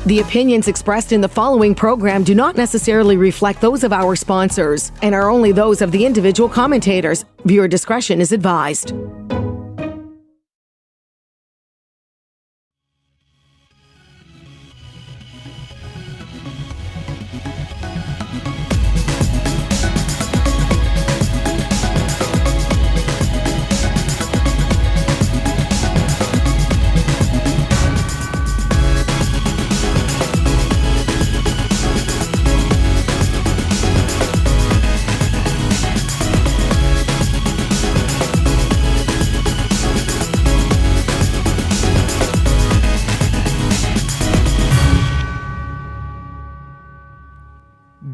The opinions expressed in the following program do not necessarily reflect those of our sponsors and are only those of the individual commentators. Viewer discretion is advised.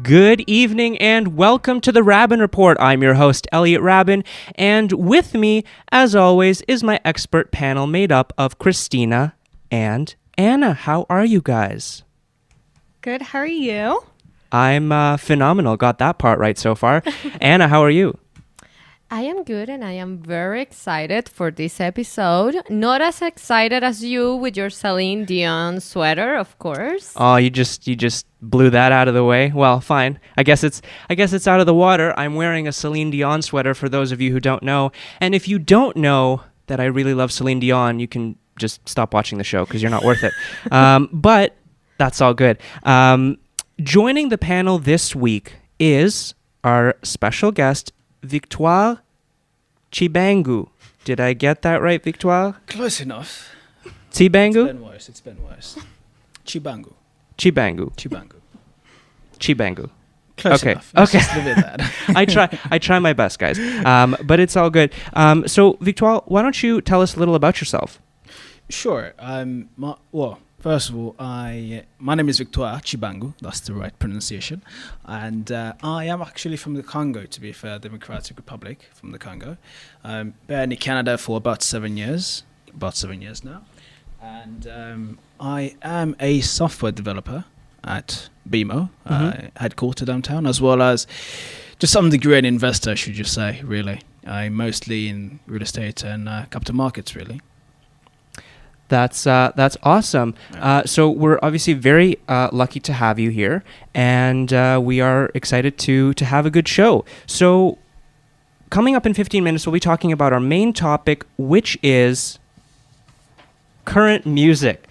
Good evening and welcome to the Raben Report. I'm your host, Elliot Raben, and with me, as always, is my expert panel made up of Christina and Anna. How are you guys? Good, how are you? I'm phenomenal. Got that part right so far. Anna, how are you? I am good and I am very excited for this episode. Not as excited as you with your Celine Dion sweater, of course. Oh, you just blew that out of the way. Well, fine. I guess it's out of the water. I'm wearing a Celine Dion sweater for those of you who don't know. And if you don't know that I really love Celine Dion, you can just stop watching the show because you're not worth it. But that's all good. Joining the panel this week is our special guest, Victoire Tshibangu. Did I get that right, Victoire? Close enough. Tshibangu? It's been worse. Tshibangu. Close Okay. enough. Let's Okay. just leave it at that. I try my best, guys. But it's all good. So, Victoire, why don't you tell us a little about yourself? Sure. First of all, my name is Victoire Tshibangu. That's the right pronunciation. And I am actually from the Congo, to be fair, Democratic Republic from the Congo. Been in Canada for about 7 years now. And I am a software developer at BMO, headquartered downtown, as well as just some degree an investor, should you say, really. I'm mostly in real estate and capital markets, really. That's awesome. So we're obviously very lucky to have you here, and we are excited to have a good show. So coming up in 15 minutes, we'll be talking about our main topic, which is current music.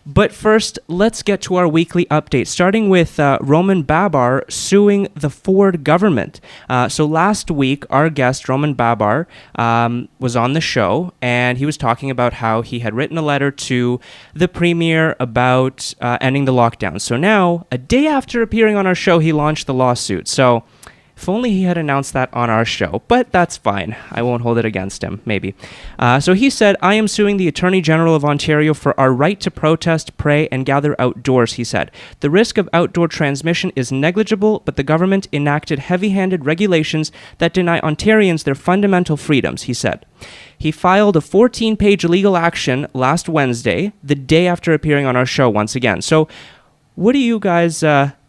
But first, let's get to our weekly update, starting with Roman Babar suing the Ford government. So last week, our guest, Roman Babar, was on the show, and he was talking about how he had written a letter to the premier about ending the lockdown. So now, a day after appearing on our show, he launched the lawsuit. So if only he had announced that on our show, but that's fine. I won't hold it against him, maybe. So he said, "I am suing the Attorney General of Ontario for our right to protest, pray, and gather outdoors," he said. "The risk of outdoor transmission is negligible, but the government enacted heavy-handed regulations that deny Ontarians their fundamental freedoms," he said. He filed a 14-page legal action last Wednesday, the day after appearing on our show once again. So what do you guys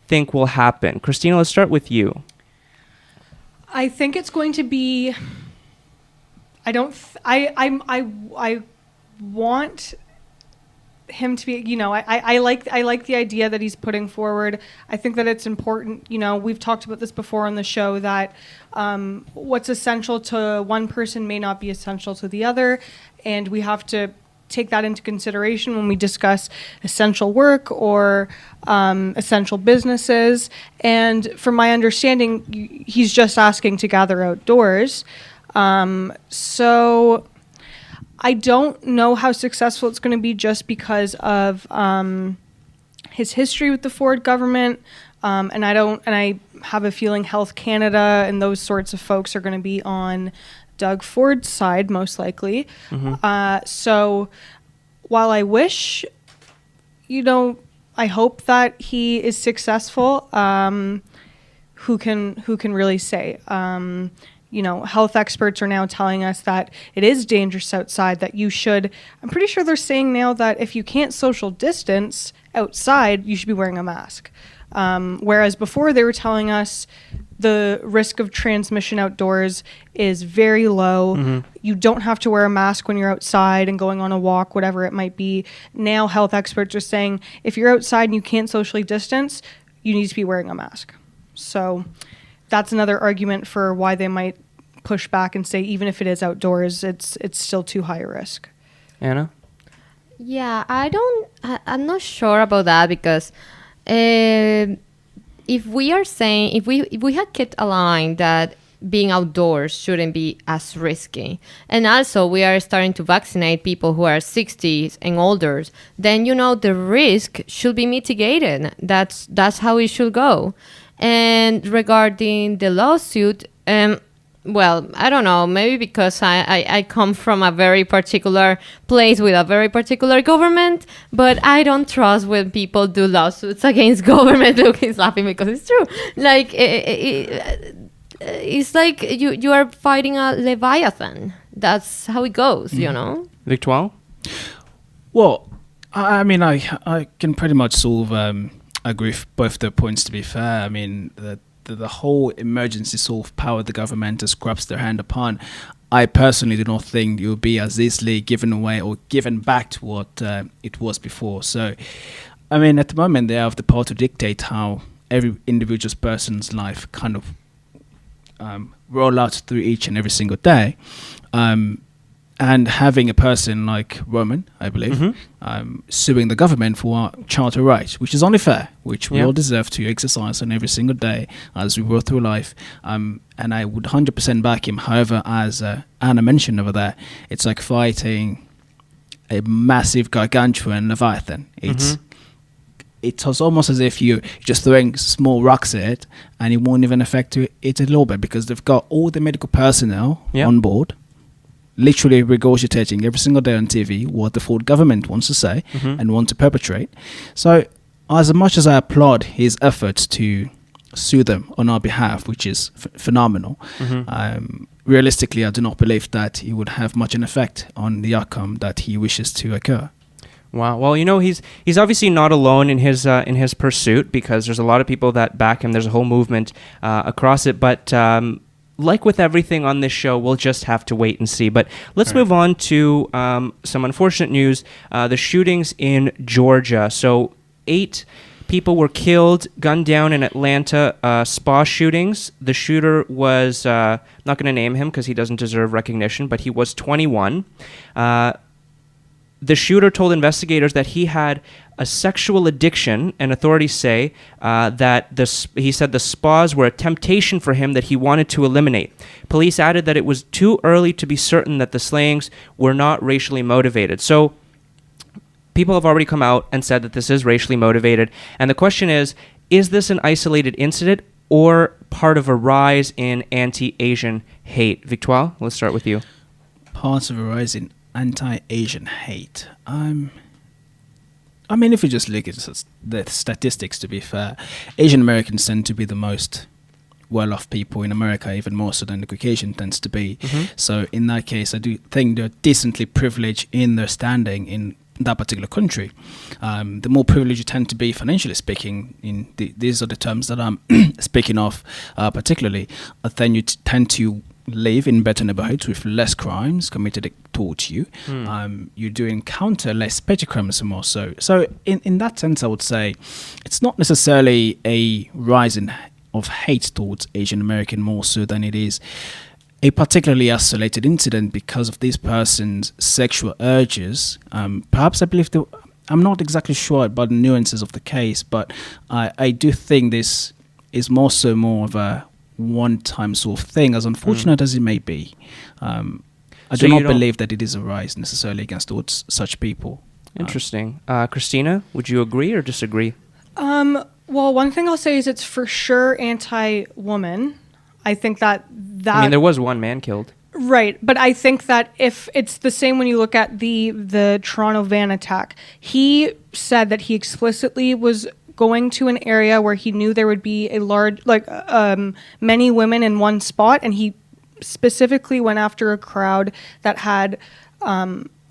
think will happen? Christina, let's start with you. I think it's going to be. I want him to be. I like the idea that he's putting forward. I think that it's important. We've talked about this before on the show that what's essential to one person may not be essential to the other, and we have to take that into consideration when we discuss essential work or essential businesses. And from my understanding, he's just asking to gather outdoors. So I don't know how successful it's going to be just because of his history with the Ford government. And I have a feeling Health Canada and those sorts of folks are going to be on Doug Ford's side, most likely. Mm-hmm. So while I wish, I hope that he is successful. Who can really say? Health experts are now telling us that it is dangerous outside, that you should, I'm pretty sure they're saying now that if you can't social distance outside, you should be wearing a mask. Whereas before they were telling us the risk of transmission outdoors is very low. You don't have to wear a mask when you're outside and going on a walk, whatever it might be. Now health experts are saying if you're outside and you can't socially distance, you need to be wearing a mask. So that's another argument for why they might push back and say even if it is outdoors, it's still too high a risk. Anna? Yeah, I'm not sure about that because if we are saying, if we had kept a line that being outdoors shouldn't be as risky, and also we are starting to vaccinate people who are 60s and older, then, you know, the risk should be mitigated. That's how it should go. And regarding the lawsuit, well, I don't know, maybe because I come from a very particular place with a very particular government, but I don't trust when people do lawsuits against government. Look, he's laughing because it's true. Like, it's like you are fighting a Leviathan. That's how it goes, you know? Victoire? Well, I mean, I can pretty much sort of agree with both the points, to be fair. I mean, the whole emergency sort of power the government has grasped their hand upon, I personally do not think it will be as easily given away or given back to what it was before. So, I mean, at the moment, they have the power to dictate how every individual person's life kind of roll out through each and every single day. And having a person like Roman, I believe, suing the government for charter rights, which is only fair, which we all deserve to exercise on every single day as we go through life. And I would 100% back him. However, as Anna mentioned over there, it's like fighting a massive gargantuan Leviathan. It was almost as if you're just throwing small rocks at it and it won't even affect it a little bit because they've got all the medical personnel on board, literally regurgitating every single day on TV what the Ford government wants to say and want to perpetrate. So as much as I applaud his efforts to sue them on our behalf, which is phenomenal, realistically, I do not believe that he would have much an effect on the outcome that he wishes to occur. Wow. Well, you know, he's obviously not alone in his pursuit because there's a lot of people that back him. There's a whole movement across it, but like with everything on this show, we'll just have to wait and see. But let's move on to some unfortunate news. The shootings in Georgia. So 8 people were killed, gunned down in Atlanta, spa shootings. The shooter was, not going to name him because he doesn't deserve recognition, but he was 21. The shooter told investigators that he had a sexual addiction, and authorities say that he said the spas were a temptation for him that he wanted to eliminate. Police added that it was too early to be certain that the slayings were not racially motivated. So people have already come out and said that this is racially motivated. And the question is this an isolated incident or part of a rise in anti-Asian hate? Victoire, let's start with you. Part of a rise in anti-Asian hate. I mean, if you just look at the statistics, to be fair, Asian Americans tend to be the most well-off people in America, even more so than the Caucasian tends to be. So in that case, I do think they're decently privileged in their standing in that particular country. The more privileged you tend to be financially speaking, these are the terms that I'm speaking of particularly, then you tend to live in better neighborhoods with less crimes committed towards you. You do encounter less petty crimes and more so. So in that sense, I would say it's not necessarily a rise of hate towards Asian American more so than it is a particularly isolated incident because of this person's sexual urges. Perhaps I believe I'm not exactly sure about the nuances of the case, but I do think this is more of a one-time sort of thing, as unfortunate as it may be. I do not believe that it is a rise necessarily against towards such people. Interesting. Christina, would you agree or disagree? Well, one thing I'll say is it's for sure anti-woman. I think that I mean, there was one man killed. Right, but I think that if it's the same when you look at the Toronto van attack, he said that he explicitly was going to an area where he knew there would be a large, many women in one spot, and he specifically went after a crowd that had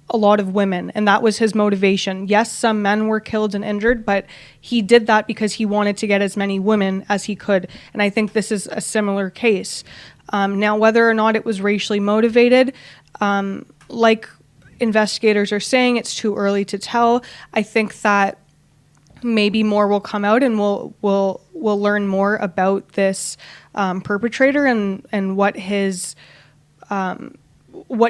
a lot of women, and that was his motivation. Yes, some men were killed and injured, but he did that because he wanted to get as many women as he could. And I think this is a similar case. Now, whether or not it was racially motivated, like investigators are saying, it's too early to tell. I think that maybe more will come out, and we'll learn more about this perpetrator and what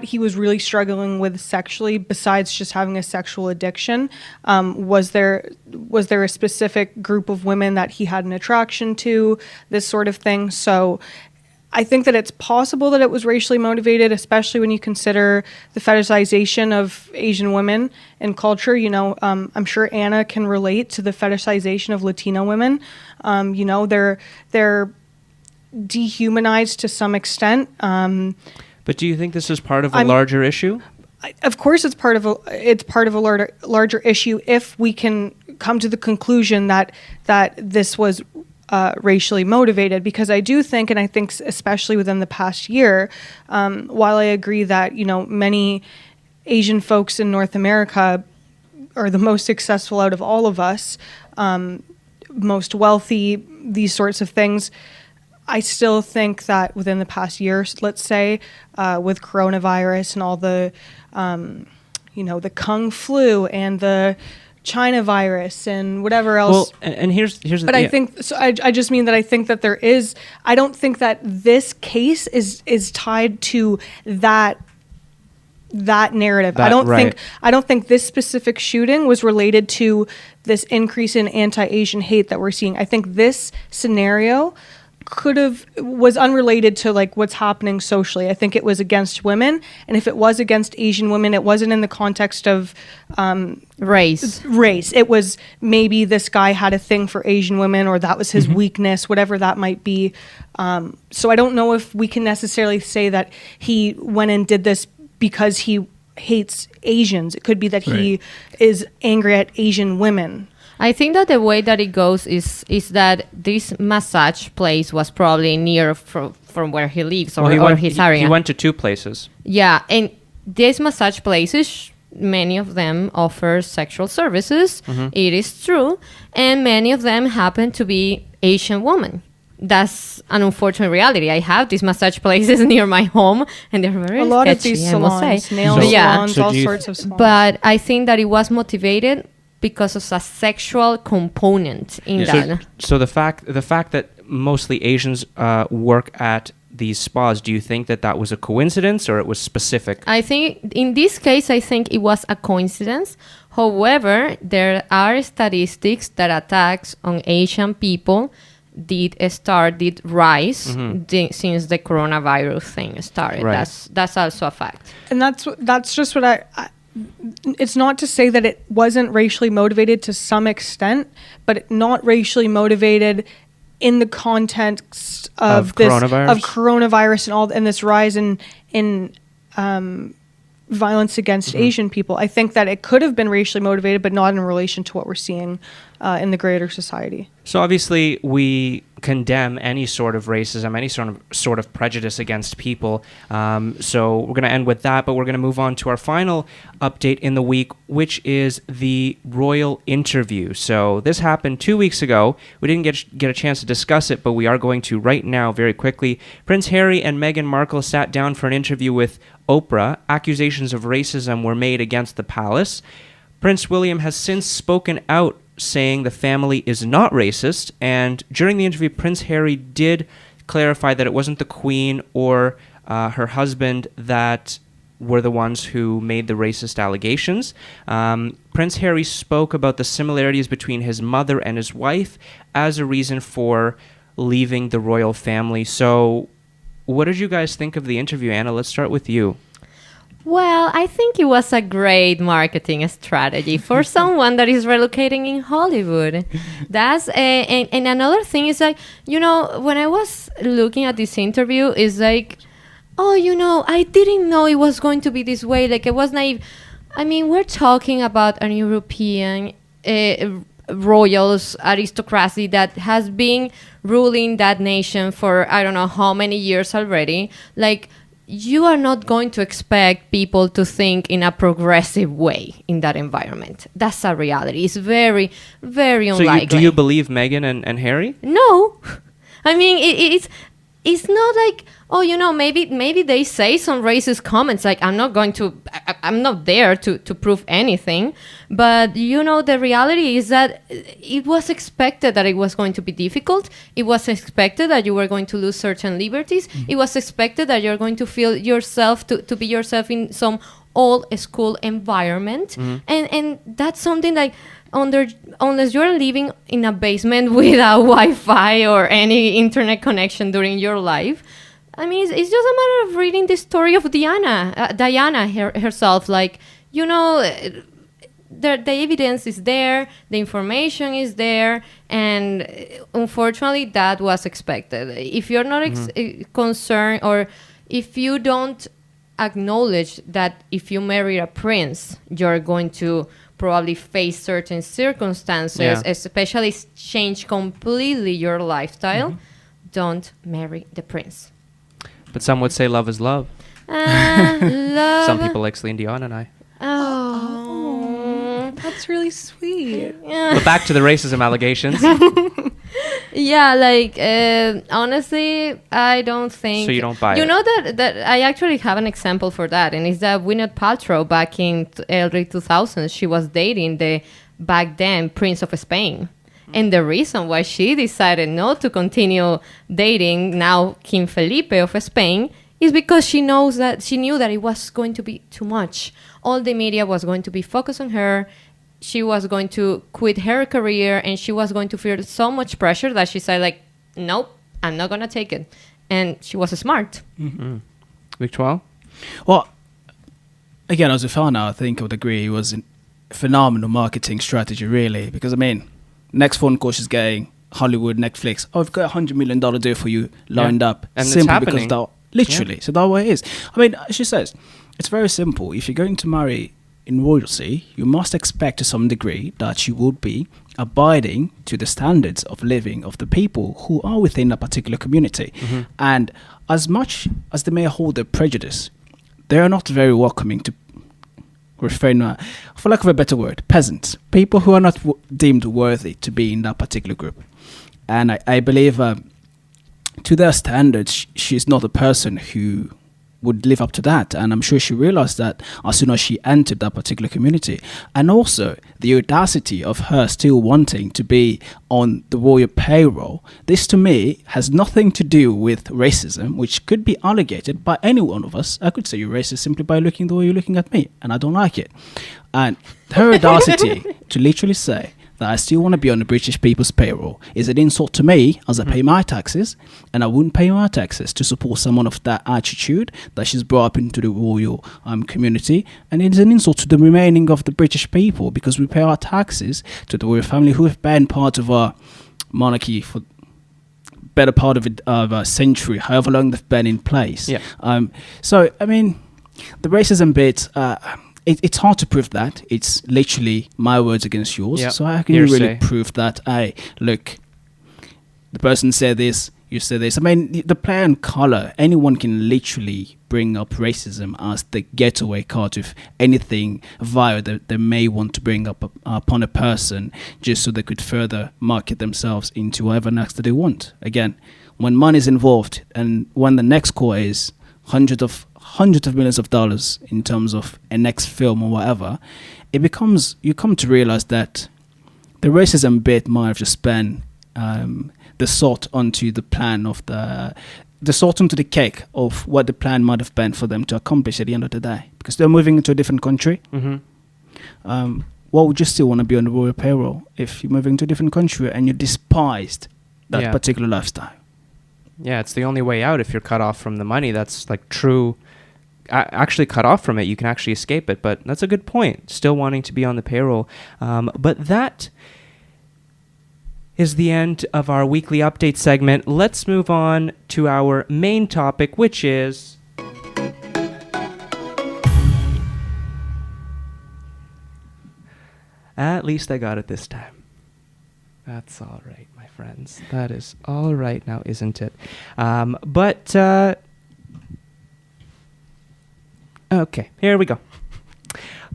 he was really struggling with sexually, besides just having a sexual addiction. Was there a specific group of women that he had an attraction to, this sort of thing? So I think that it's possible that it was racially motivated, especially when you consider the fetishization of Asian women in culture. You know, I'm sure Anna can relate to the fetishization of Latino women. You know, they're dehumanized to some extent. But do you think this is part of a larger issue? Of course, it's part of a larger issue if we can come to the conclusion that this was racially motivated. Because I do think, and I think especially within the past year, while I agree that, you know, many Asian folks in North America are the most successful out of all of us, most wealthy, these sorts of things, I still think that within the past year, let's say, with coronavirus and all the, you know, the Kung flu and the China virus and whatever else. Well, and here's but I think so. I just mean that I think that there is. I don't think that this case is tied to that narrative. I don't think this specific shooting was related to this increase in anti-Asian hate that we're seeing. I think this scenario was unrelated to like what's happening socially. I think it was against women, and if it was against Asian women, it wasn't in the context of race. It was maybe this guy had a thing for Asian women, or that was his weakness, whatever that might be. So I don't know if we can necessarily say that he went and did this because he hates Asians. It could be that he is angry at Asian women. I think that the way that it goes is that this massage place was probably near from where he lives or his area. He went to two places. Yeah, and these massage places, many of them offer sexual services. It is true, and many of them happen to be Asian women. That's an unfortunate reality. I have these massage places near my home, and they're very sketchy, a lot of these salons, nail salons, all sorts of salons. But I think that it was motivated because of a sexual component in that. So the fact that mostly Asians work at these spas, do you think that was a coincidence or it was specific? I think in this case, I think it was a coincidence. However, there are statistics that attacks on Asian people did rise since the coronavirus thing started. Right. That's also a fact. And that's just what I it's not to say that it wasn't racially motivated to some extent, but not racially motivated in the context of coronavirus and this rise in violence against Asian people. I think that it could have been racially motivated, but not in relation to what we're seeing in the greater society. So obviously we condemn any sort of racism, any sort of prejudice against people. So we're going to end with that, but we're going to move on to our final update in the week, which is the royal interview. So this happened 2 weeks ago. We didn't get a chance to discuss it, but we are going to right now very quickly. Prince Harry and Meghan Markle sat down for an interview with Oprah. Accusations of racism were made against the palace. Prince William has since spoken out, saying the family is not racist, and during the interview, Prince Harry did clarify that it wasn't the Queen or her husband that were the ones who made the racist allegations. Prince Harry spoke about the similarities between his mother and his wife as a reason for leaving the royal family. So what did you guys think of the interview, Anna? Let's start with you. Well, I think it was a great marketing strategy for someone that is relocating in Hollywood. And another thing is like, you know, when I was looking at this interview, is like, oh, you know, I didn't know it was going to be this way. Like, I was naive. I mean, we're talking about an European royals aristocracy that has been ruling that nation for I don't know how many years already. Like, you are not going to expect people to think in a progressive way in that environment. That's a reality. It's very, very unlikely. So do you believe Meghan and Harry? No. I mean, it's not like, oh, maybe they say some racist comments. Like, I'm not there to prove anything. But, the reality is that it was expected that it was going to be difficult. It was expected that you were going to lose certain liberties. Mm-hmm. It was expected that you're going to feel yourself, to be yourself in some old school environment. Mm-hmm. And that's something like, unless you're living in a basement without Wi-Fi or any internet connection during your life, I mean, it's just a matter of reading the story of Diana herself. Like, the evidence is there, the information is there, and unfortunately, that was expected. If you're not concerned, or if you don't acknowledge that if you marry a prince, you're going to probably face certain circumstances, especially change completely your lifestyle, don't marry the prince. But some would say love is love. Love. Some people like Celine Dion and I. Oh, that's really sweet. But back to the racism allegations. Yeah, like, honestly, I don't think... So you don't buy it? You know that I actually have an example for that, and it's that Gwyneth Paltrow back in early 2000s, she was dating the back then Prince of Spain. And the reason why she decided not to continue dating now King Felipe of Spain is because she knew that it was going to be too much. All the media was going to be focused on her. She was going to quit her career, and she was going to feel so much pressure that she said, like, nope, I'm not going to take it. And she was smart. Mm-hmm. Victoire? Well, again, as a fan now, I think I would agree it was a phenomenal marketing strategy, really. Because, I mean, next phone call she's getting, Hollywood, Netflix, oh, I've got $100 million deal for you lined up. And simply it's happening. Because that, literally. So that way it is. I mean, she says, it's very simple. If you're going to marry in royalty, you must expect to some degree that you would be abiding to the standards of living of the people who are within a particular community. Mm-hmm. And as much as they may hold their prejudice, they are not very welcoming to, for lack of a better word, peasants, people who are not deemed worthy to be in that particular group. And I believe to their standards, she's not a person who would live up to that, and I'm sure she realized that as soon as she entered that particular community. And also the audacity of her still wanting to be on the royal payroll. This to me has nothing to do with racism, which could be alleged by any one of us. I could say you're racist simply by looking the way you're looking at me, and I don't like it. And her audacity to literally say that I still want to be on the British people's payroll is an insult to me, as I pay my taxes, and I wouldn't pay my taxes to support someone of that attitude that she's brought up into the royal community. And it is an insult to the remaining of the British people, because we pay our taxes to the royal family who have been part of our monarchy for better part of a century, however long they've been in place. Yeah. So, I mean, the racism bit... It's hard to prove that. It's literally my words against yours. Yep. So how can you really prove that? Look, the person said this, you said this. I mean, the play on colour, anyone can literally bring up racism as the getaway card of anything vile that they may want to bring up upon a person, just so they could further market themselves into whatever next that they want. Again, when money is involved, and when the next call is hundreds of millions of dollars in terms of a next film or whatever, you come to realize that the racism bit might have just been the salt onto the plan of the salt onto the cake of what the plan might have been for them to accomplish at the end of the day, because they're moving into a different country. Mm-hmm. Well, would you still want to be on the royal payroll if you're moving to a different country and you despised that particular lifestyle? Yeah, it's the only way out. If you're cut off from the money, that's like true. Actually cut off from it, you can actually escape it. But that's a good point. Still wanting to be on the payroll. But that is the end of our weekly update segment. Let's move on to our main topic, which is... At least I got it this time. That's all right, my friends. That is all right now, isn't it? But Okay, here we go.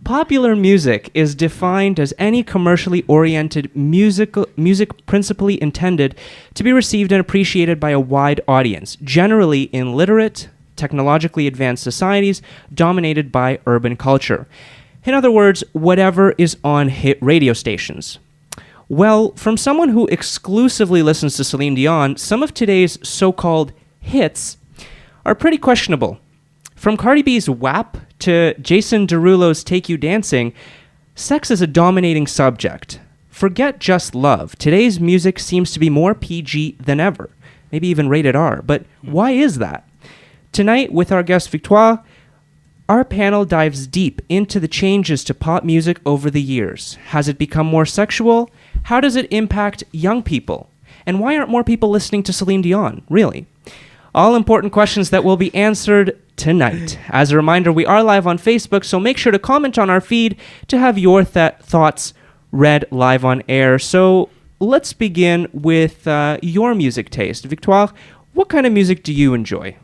Popular music is defined as any commercially oriented music principally intended to be received and appreciated by a wide audience, generally in literate, technologically advanced societies dominated by urban culture. In other words, whatever is on hit radio stations. Well, from someone who exclusively listens to Celine Dion, some of today's so-called hits are pretty questionable. From Cardi B's WAP to Jason Derulo's Take You Dancing, sex is a dominating subject. Forget just love. Today's music seems to be more PG than ever, maybe even rated R. But why is that? Tonight, with our guest Victoire, our panel dives deep into the changes to pop music over the years. Has it become more sexual? How does it impact young people? And why aren't more people listening to Celine Dion, really? All important questions that will be answered tonight. As a reminder, we are live on Facebook, so make sure to comment on our feed to have your thoughts read live on air. So let's begin with your music taste. Victoire, what kind of music do you enjoy?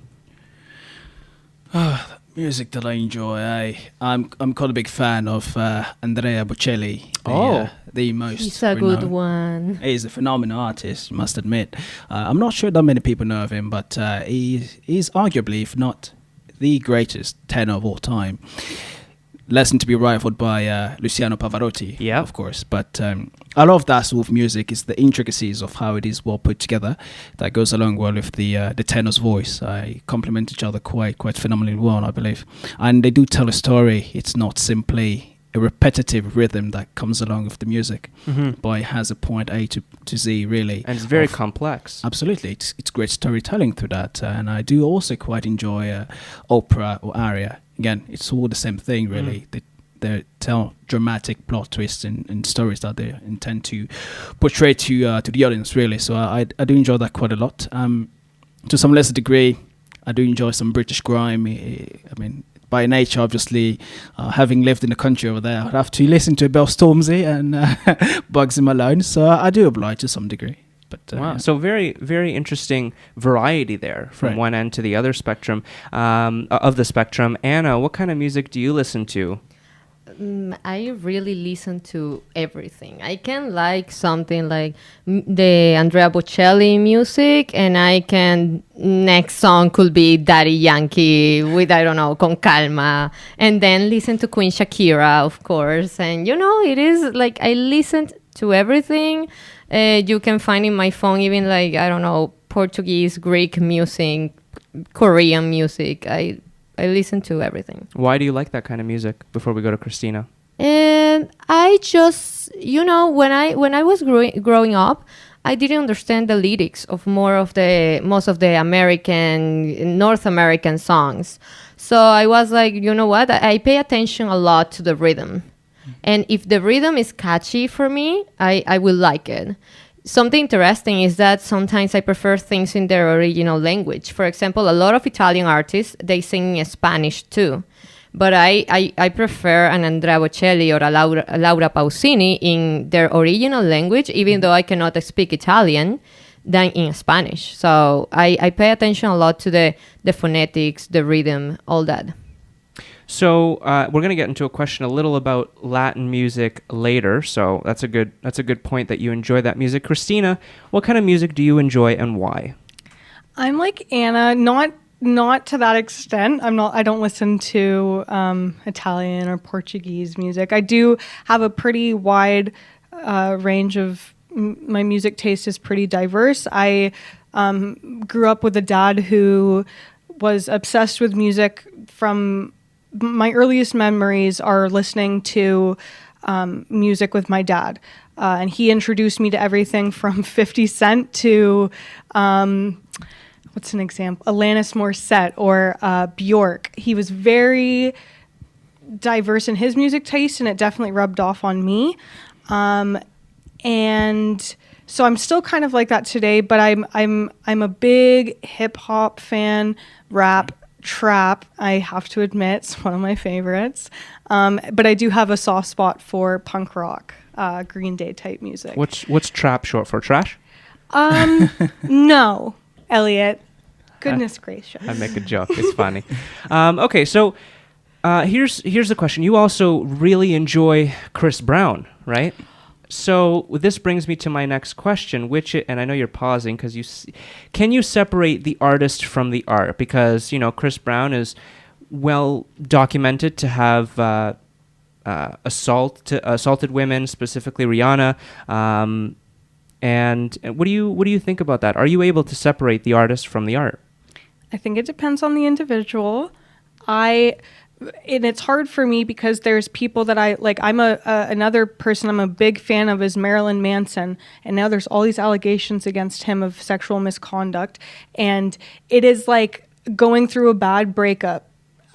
Music that I enjoy, I'm quite a big fan of Andrea Bocelli. The most He's a good one. He's a phenomenal artist, you must admit. I'm not sure that many people know of him, but he's arguably, if not the greatest tenor of all time. Less than to be rivaled by Luciano Pavarotti, of course. But I love that sort of music. It's the intricacies of how it is well put together that goes along well with the tenor's voice. I complement each other quite phenomenally well, I believe. And they do tell a story. It's not simply a repetitive rhythm that comes along with the music, but it has a point A to Z, really. And it's very complex. Absolutely. It's great storytelling through that. And I do also quite enjoy opera or aria. Again, it's all the same thing, really. They tell dramatic plot twists and stories that they intend to portray to the audience, really. So I do enjoy that quite a lot. To some lesser degree, I do enjoy some British grime. I mean, by nature, obviously, having lived in the country over there, I'd have to listen to Belle Stormzy and Bugsy Malone. So I do oblige to some degree. But, wow. So very, very interesting variety there from one end to the other spectrum of the spectrum. Anna, what kind of music do you listen to? I really listen to everything. I can like something like the Andrea Bocelli music, and I can, next song could be Daddy Yankee with, I don't know, Con Calma, and then listen to Queen Shakira, of course. And, you know, it is like I listen to everything. You can find in my phone even like, I don't know, Portuguese, Greek music, Korean music. I listen to everything. Why do you like that kind of music? Before we go to Christina. And I just, you know, when I was growing up, I didn't understand the lyrics of most of the North American songs. So I was like, you know what? I pay attention a lot to the rhythm. And if the rhythm is catchy for me, I will like it. Something interesting is that sometimes I prefer things in their original language. For example, a lot of Italian artists, they sing in Spanish too. But I prefer an Andrea Bocelli or a Laura Pausini in their original language, even though I cannot speak Italian, than in Spanish. So I pay attention a lot to the phonetics, the rhythm, all that. So we're going to get into a question a little about Latin music later. So that's a good point that you enjoy that music. Christina, what kind of music do you enjoy and why? I'm like Anna, not to that extent. I don't listen to Italian or Portuguese music. I do have a pretty wide range of my music taste is pretty diverse. I grew up with a dad who was obsessed with music. From my earliest memories are listening to music with my dad. And he introduced me to everything from 50 Cent to, what's an example? Alanis Morissette or Bjork. He was very diverse in his music taste, and it definitely rubbed off on me. And so I'm still kind of like that today, but I'm a big hip hop fan, rap, trap, I have to admit, it's one of my favorites. But I do have a soft spot for punk rock, Green Day type music. What's trap short for? Trash? No, Elliot. Goodness gracious. I make a joke. It's funny. Okay, so Here's the question. You also really enjoy Chris Brown, right? So this brings me to my next question, and I know you're pausing because can you separate the artist from the art? Because Chris Brown is well documented to have assaulted women, specifically Rihanna. And what do you think about that? Are you able to separate the artist from the art? I think it depends on the individual. And it's hard for me because there's people that I like. I'm another person I'm a big fan of is Marilyn Manson, and now there's all these allegations against him of sexual misconduct, and it is like going through a bad breakup.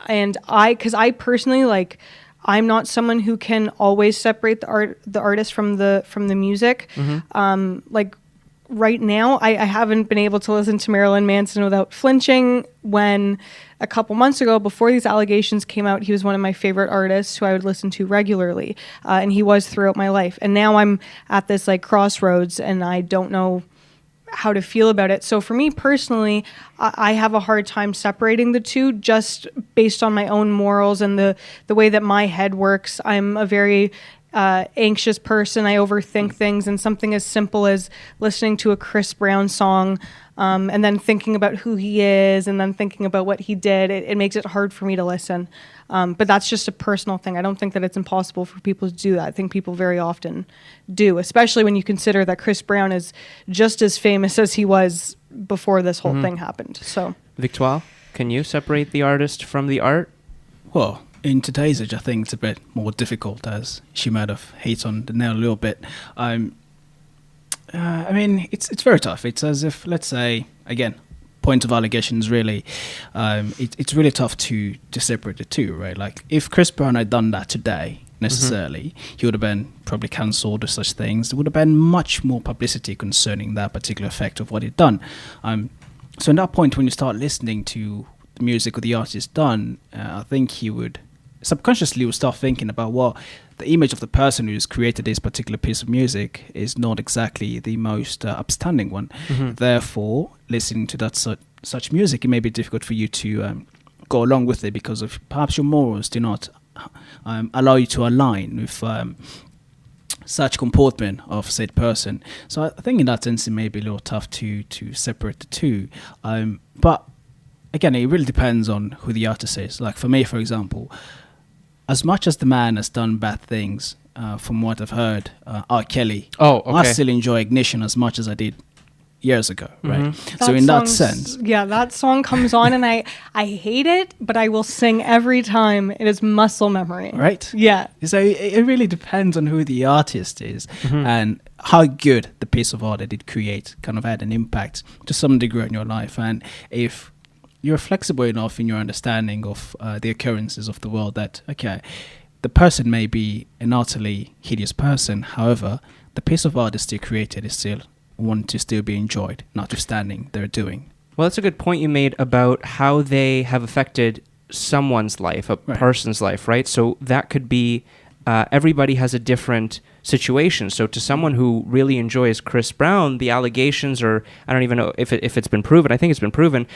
And because I personally like, I'm not someone who can always separate the artist from the music. Like right now, I haven't been able to listen to Marilyn Manson without flinching. When a couple months ago, before these allegations came out, he was one of my favorite artists who I would listen to regularly, and he was throughout my life. And now I'm at this like crossroads, and I don't know how to feel about it. So for me personally, I have a hard time separating the two, just based on my own morals and the way that my head works. I'm a very anxious person. I overthink things, and something as simple as listening to a Chris Brown song and then thinking about who he is and then thinking about what he did, it makes it hard for me to listen. But that's just a personal thing. I don't think that it's impossible for people to do that. I think people very often do, especially when you consider that Chris Brown is just as famous as he was before this whole thing happened. So, Victoire, can you separate the artist from the art? Well, in today's age, I think it's a bit more difficult, as she might have hit on the nail a little bit. I mean, it's very tough. It's as if, let's say, again, point of allegations, really, it's really tough to separate the two, right? Like, if Chris Brown had done that today, necessarily, he would have been probably cancelled or such things. There would have been much more publicity concerning that particular effect of what he'd done. So in that point, when you start listening to the music or the artist done, I think he would subconsciously start thinking about, well, the image of the person who's created this particular piece of music is not exactly the most upstanding one. Therefore, listening to that such music, it may be difficult for you to go along with it because of perhaps your morals do not allow you to align with such comportment of said person. So I think in that sense it may be a little tough to separate the two. But again, it really depends on who the artist is. Like for me, for example, as much as the man has done bad things, from what I've heard, R. Kelly, I still enjoy Ignition as much as I did years ago, right? So in that sense, yeah, that song comes on and I hate it, but I will sing every time. It is muscle memory, right? Yeah. So it really depends on who the artist is and how good the piece of art that it creates kind of had an impact to some degree in your life. And if you're flexible enough in your understanding of the occurrences of the world that, okay, the person may be an utterly hideous person, however, the piece of art is still created, is still one to still be enjoyed, notwithstanding their doing. Well, that's a good point you made about how they have affected someone's life, a person's life, right? So that could be, everybody has a different situation. So to someone who really enjoys Chris Brown, the allegations, or I don't even know if it's been proven, I think it's been proven,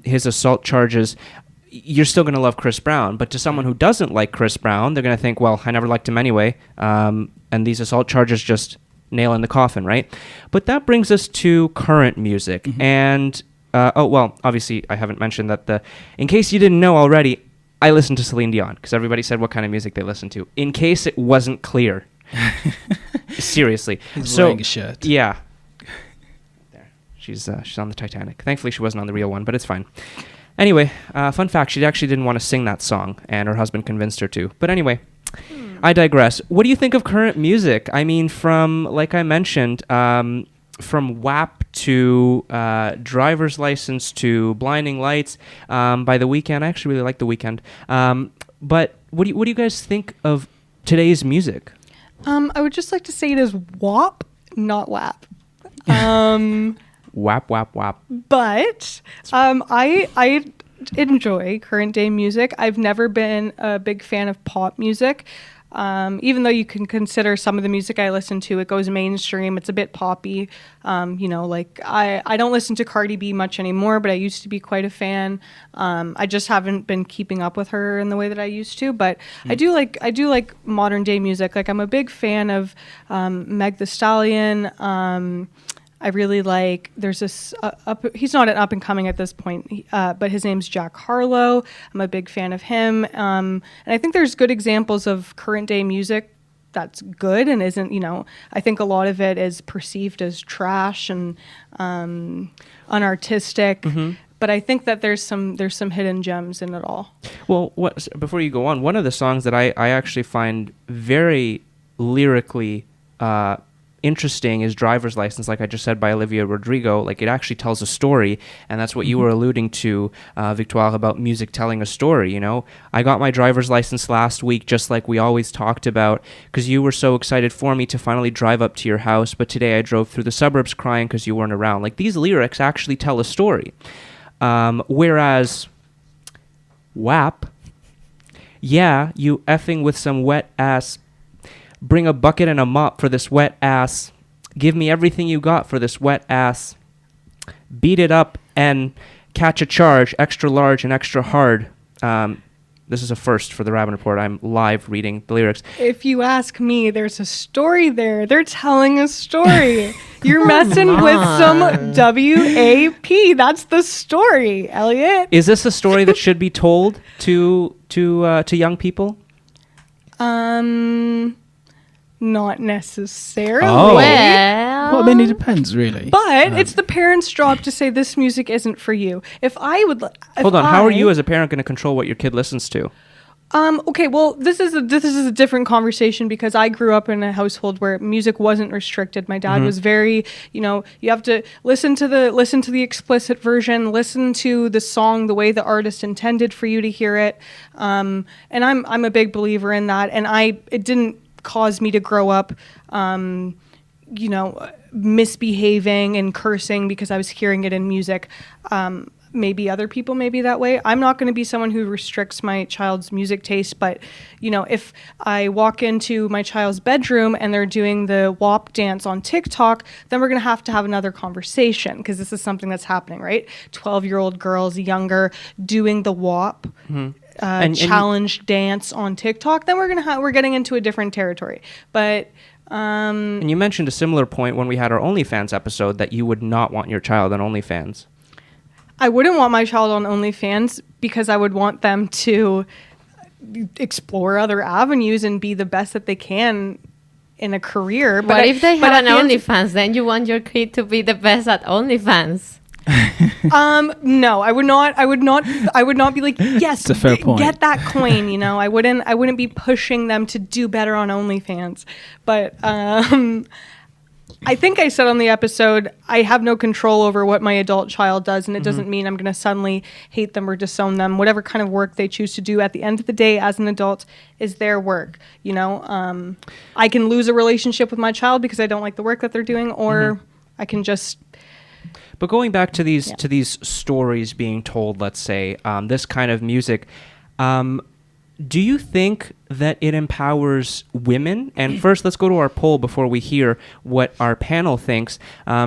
his assault charges, you're still going to love Chris Brown. But to someone who doesn't like Chris Brown, they're going to think, well, I never liked him anyway, and these assault charges just nail in the coffin, right? But that brings us to current music. And, obviously, I haven't mentioned that in case you didn't know already, I listen to Celine Dion, because everybody said what kind of music they listen to. In case it wasn't clear. Seriously. He's wearing a shirt. Yeah. There. She's on the Titanic. Thankfully, she wasn't on the real one, but it's fine. Anyway, fun fact, she actually didn't want to sing that song, and her husband convinced her to. But anyway, I digress. What do you think of current music? I mean, from, like I mentioned, from WAP to Driver's License to Blinding Lights by The Weeknd. I actually really like The Weeknd. But what do you guys think of today's music? I would just like to say it is WAP, not WAP. WAP, WAP, WAP. But I enjoy current day music. I've never been a big fan of pop music. Even though you can consider some of the music I listen to, it goes mainstream. It's a bit poppy. Like I don't listen to Cardi B much anymore, but I used to be quite a fan. I just haven't been keeping up with her in the way that I used to. But I do like modern day music. Like I'm a big fan of Meg Thee Stallion. I really like, there's this, he's not an up and coming at this point, but his name's Jack Harlow. I'm a big fan of him. And I think there's good examples of current day music that's good and isn't, I think a lot of it is perceived as trash and unartistic. Mm-hmm. But I think that there's some hidden gems in it all. Well, before you go on, one of the songs that I actually find very lyrically interesting is Driver's License, like I just said, by Olivia Rodrigo. Like, it actually tells a story, and that's what you were alluding to, Victoire, about music telling a story. I got my driver's license last week, just like we always talked about, because you were so excited for me to finally drive up to your house, but today I drove through the suburbs crying because you weren't around. Like, these lyrics actually tell a story. Whereas WAP, yeah, you effing with some wet ass. Bring a bucket and a mop for this wet ass. Give me everything you got for this wet ass. Beat it up and catch a charge, extra large and extra hard. This is a first for the Raben Report. I'm live reading the lyrics. If you ask me, there's a story there. They're telling a story. You're messing with some WAP. That's the story, Elliot. Is this a story that should be told to young people? Not necessarily. Oh. Well, I mean, it depends, really. But it's the parent's job to say this music isn't for you. Hold on. How are you as a parent going to control what your kid listens to? Okay, well, this is a different conversation because I grew up in a household where music wasn't restricted. My dad was very, you have to listen to the explicit version, listen to the song the way the artist intended for you to hear it. And I'm a big believer in that. And it didn't cause me to grow up, misbehaving and cursing because I was hearing it in music. Maybe other people may be that way. I'm not going to be someone who restricts my child's music taste, but if I walk into my child's bedroom and they're doing the WAP dance on TikTok, then we're going to have another conversation because this is something that's happening, right? 12-year-old girls, younger, doing the WAP. Challenge dance on TikTok, then we're getting into a different territory. But and you mentioned a similar point when we had our OnlyFans episode that you would not want your child on OnlyFans. I wouldn't want my child on OnlyFans because I would want them to explore other avenues and be the best that they can in a career. But if they have an OnlyFans, then you want your kid to be the best at OnlyFans. No, I would not be like, yes, it's a fair point. Get that coin, I wouldn't be pushing them to do better on OnlyFans. But I think I said on the episode, I have no control over what my adult child does, and it doesn't mean I'm going to suddenly hate them or disown them. Whatever kind of work they choose to do at the end of the day as an adult is their work. I can lose a relationship with my child because I don't like the work that they're doing, or I can just... But going back to these stories being told, let's say, this kind of music, do you think that it empowers women? And first, let's go to our poll before we hear what our panel thinks.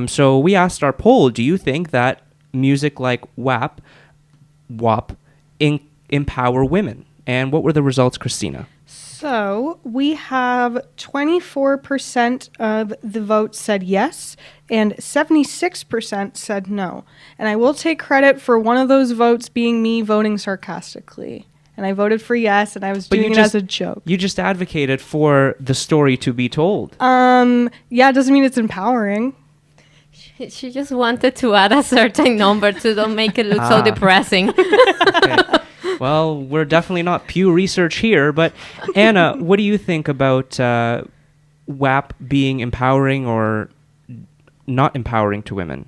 So we asked our poll, do you think that music like WAP empower women? And what were the results, Christina? So we have 24% of the vote said yes, and 76% said no. And I will take credit for one of those votes being me voting sarcastically. And I voted for yes, and I was doing it as a joke. You just advocated for the story to be told. Yeah, it doesn't mean it's empowering. She just wanted to add a certain number to don't make it look so depressing. Okay. Well, we're definitely not Pew Research here, but Anna, what do you think about WAP being empowering or not empowering to women?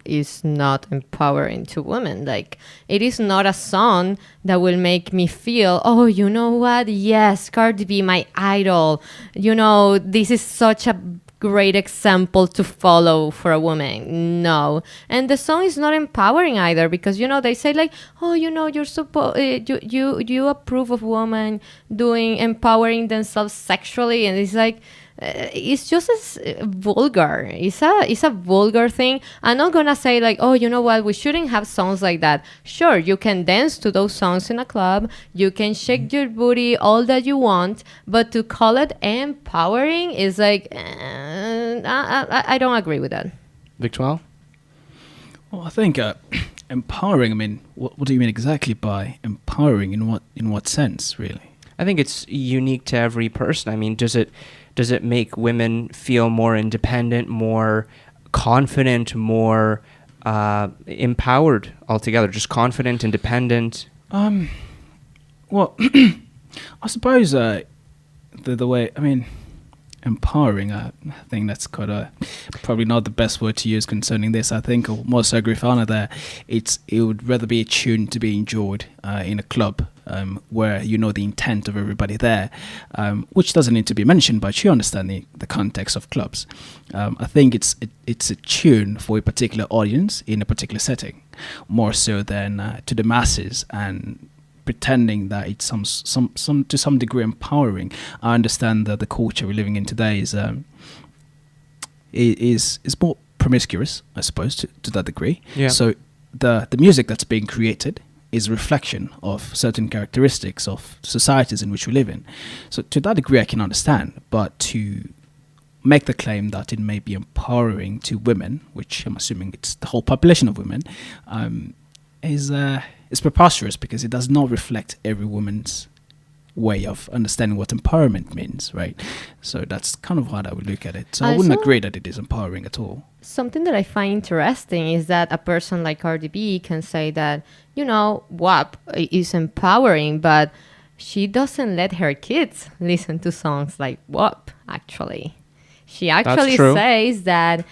Is not empowering to women. Like, it is not a song that will make me feel, oh, you know what? Yes, Cardi B, my idol. This is such a great example to follow for a woman. No. And the song is not empowering either, because, you know, they say like, oh, you know, you're you approve of women doing empowering themselves sexually, and it's like, it's just as vulgar. It's a vulgar thing. I'm not gonna say like, oh, you know what, we shouldn't have songs like that. Sure, you can dance to those songs in a club, you can shake your booty all that you want, but to call it empowering is like, I don't agree with that. Victoire? Well, I think empowering. I mean, what do you mean exactly by empowering? In what sense, really? I think it's unique to every person. I mean, does it make women feel more independent, more confident, more empowered altogether? Just confident, independent? Well, I suppose the way, I mean, empowering, I think that's probably not the best word to use concerning this. I think more so Grifana there, it would rather be a tune to be enjoyed in a club, where you know the intent of everybody there, which doesn't need to be mentioned, but you understand the context of clubs. I think it's a tune for a particular audience in a particular setting, more so than to the masses, and pretending that it's some to some degree empowering. I understand that the culture we're living in today is more promiscuous, I suppose, to that degree. Yeah. So the music that's being created is a reflection of certain characteristics of societies in which we live in. So to that degree, I can understand, but to make the claim that it may be empowering to women, which I'm assuming it's the whole population of women, is preposterous, because it does not reflect every woman's way of understanding what empowerment means, right? So that's kind of how I would look at it. So I wouldn't agree that it is empowering at all. Something that I find interesting is that a person like Cardi B can say that, you know, WAP is empowering, but she doesn't let her kids listen to songs like WAP, actually. She actually says that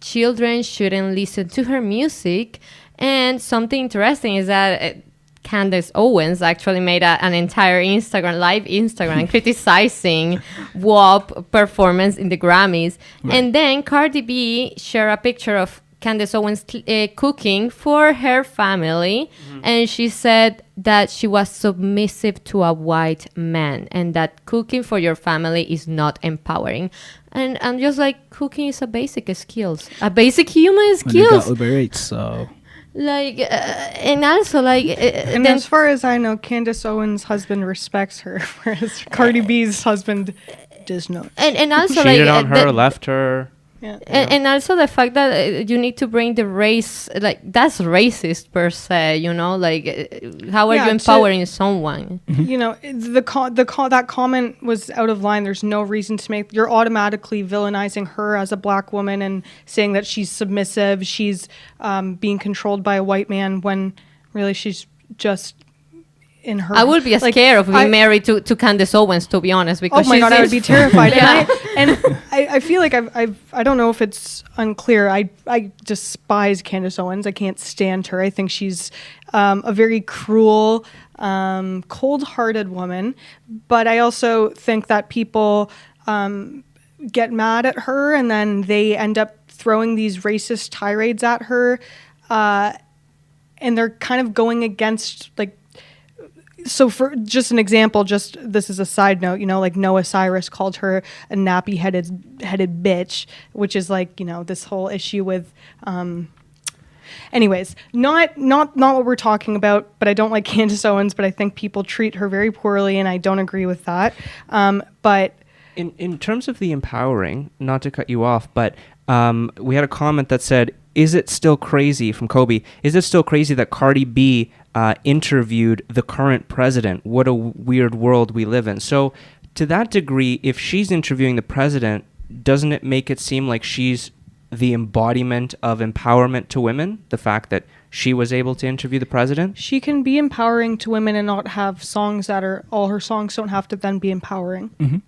children shouldn't listen to her music. And something interesting is that Candace Owens actually made an entire live Instagram criticizing WAP performance in the Grammys. Right. And then Cardi B shared a picture of Candace Owens cooking for her family. Mm-hmm. And she said that she was submissive to a white man, and that cooking for your family is not empowering. And I'm just like, cooking is a basic basic human skills. You got Uber Eats, so... Like, and also, like... and as far as I know, Candace Owens' husband respects her, whereas Cardi B's husband does not. And also, cheated on her, left her. Yeah. And also the fact that you need to bring the race, like, that's racist per se, you know? Like, how are you empowering someone? You know, that comment was out of line. There's no reason to make... You're automatically villainizing her as a black woman and saying that she's submissive, she's being controlled by a white man, when really she's just... in her... I would be scared of being married to Candace Owens, to be honest, because oh my God, I would be terrified. Yeah. And I feel like I don't know if it's unclear. I despise Candace Owens. I can't stand her. I think she's a very cruel, cold-hearted woman. But I also think that people get mad at her, and then they end up throwing these racist tirades at her, and they're kind of going against, like... So for just an example, this is a side note, you know, like Noah Cyrus called her a nappy-headed bitch, which is like, you know, this whole issue with, anyways, not what we're talking about, but I don't like Candace Owens, but I think people treat her very poorly, and I don't agree with that. But in terms of the empowering, not to cut you off, but we had a comment that said, is it still crazy, from Kobe, is it still crazy that Cardi B interviewed the current president? What a weird world we live in. So to that degree, if she's interviewing the president, doesn't it make it seem like she's the embodiment of empowerment to women? The fact that she was able to interview the president? She can be empowering to women and not have songs that are... All her songs don't have to then be empowering. Mm-hmm.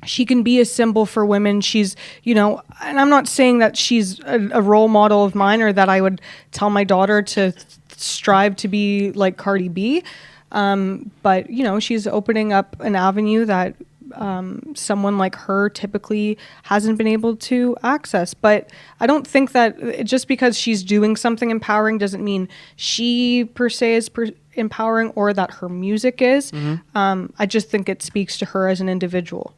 She can be a symbol for women. She's, you know, and I'm not saying that she's a role model of mine, or that I would tell my daughter to strive to be like Cardi B. But, you know, she's opening up an avenue that someone like her typically hasn't been able to access. But I don't think that just because she's doing something empowering doesn't mean she per se is empowering or that her music is. I just think it speaks to her as an individual.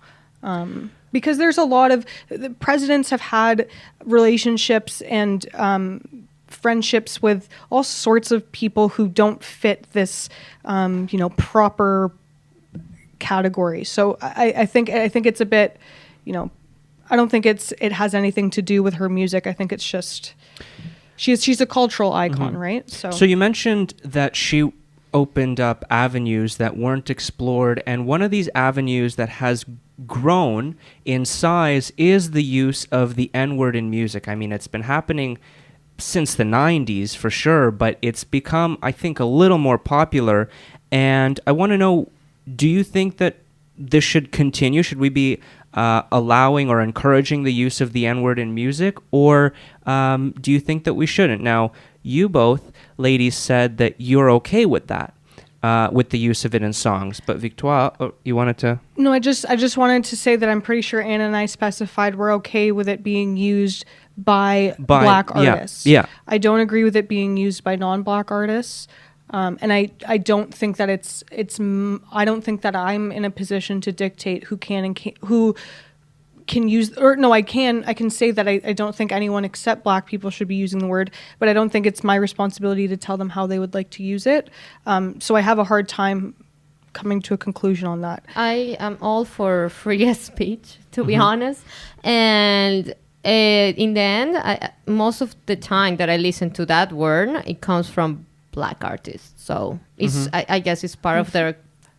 Because there's a lot of the presidents have had relationships and friendships with all sorts of people who don't fit this, proper category. So I think it's a bit, I don't think it has anything to do with her music. I think it's just she's a cultural icon, right? So you mentioned that she opened up avenues that weren't explored, and one of these avenues that has grown in size is the use of the N-word in music. I mean, it's been happening since the 90s for sure, but it's become, I think, a little more popular. And I want to know, do you think that this should continue? Should we be allowing or encouraging the use of the N-word in music, or do you think that we shouldn't? Now, you both ladies said that you're okay with that, with the use of it in songs. But Victoire, you wanted to? No, I just wanted to say that I'm pretty sure Anna and I specified we're okay with it being used by Black artists. Yeah. I don't agree with it being used by non-Black artists. And I don't think that I don't think that I'm in a position to dictate who can use, or no, I can say that I don't think anyone except Black people should be using the word, but I don't think it's my responsibility to tell them how they would like to use it. So I have a hard time coming to a conclusion on that. I am all for free speech, to be honest. And in the end, most of the time that I listen to that word, it comes from Black artists. So it's I guess it's part of their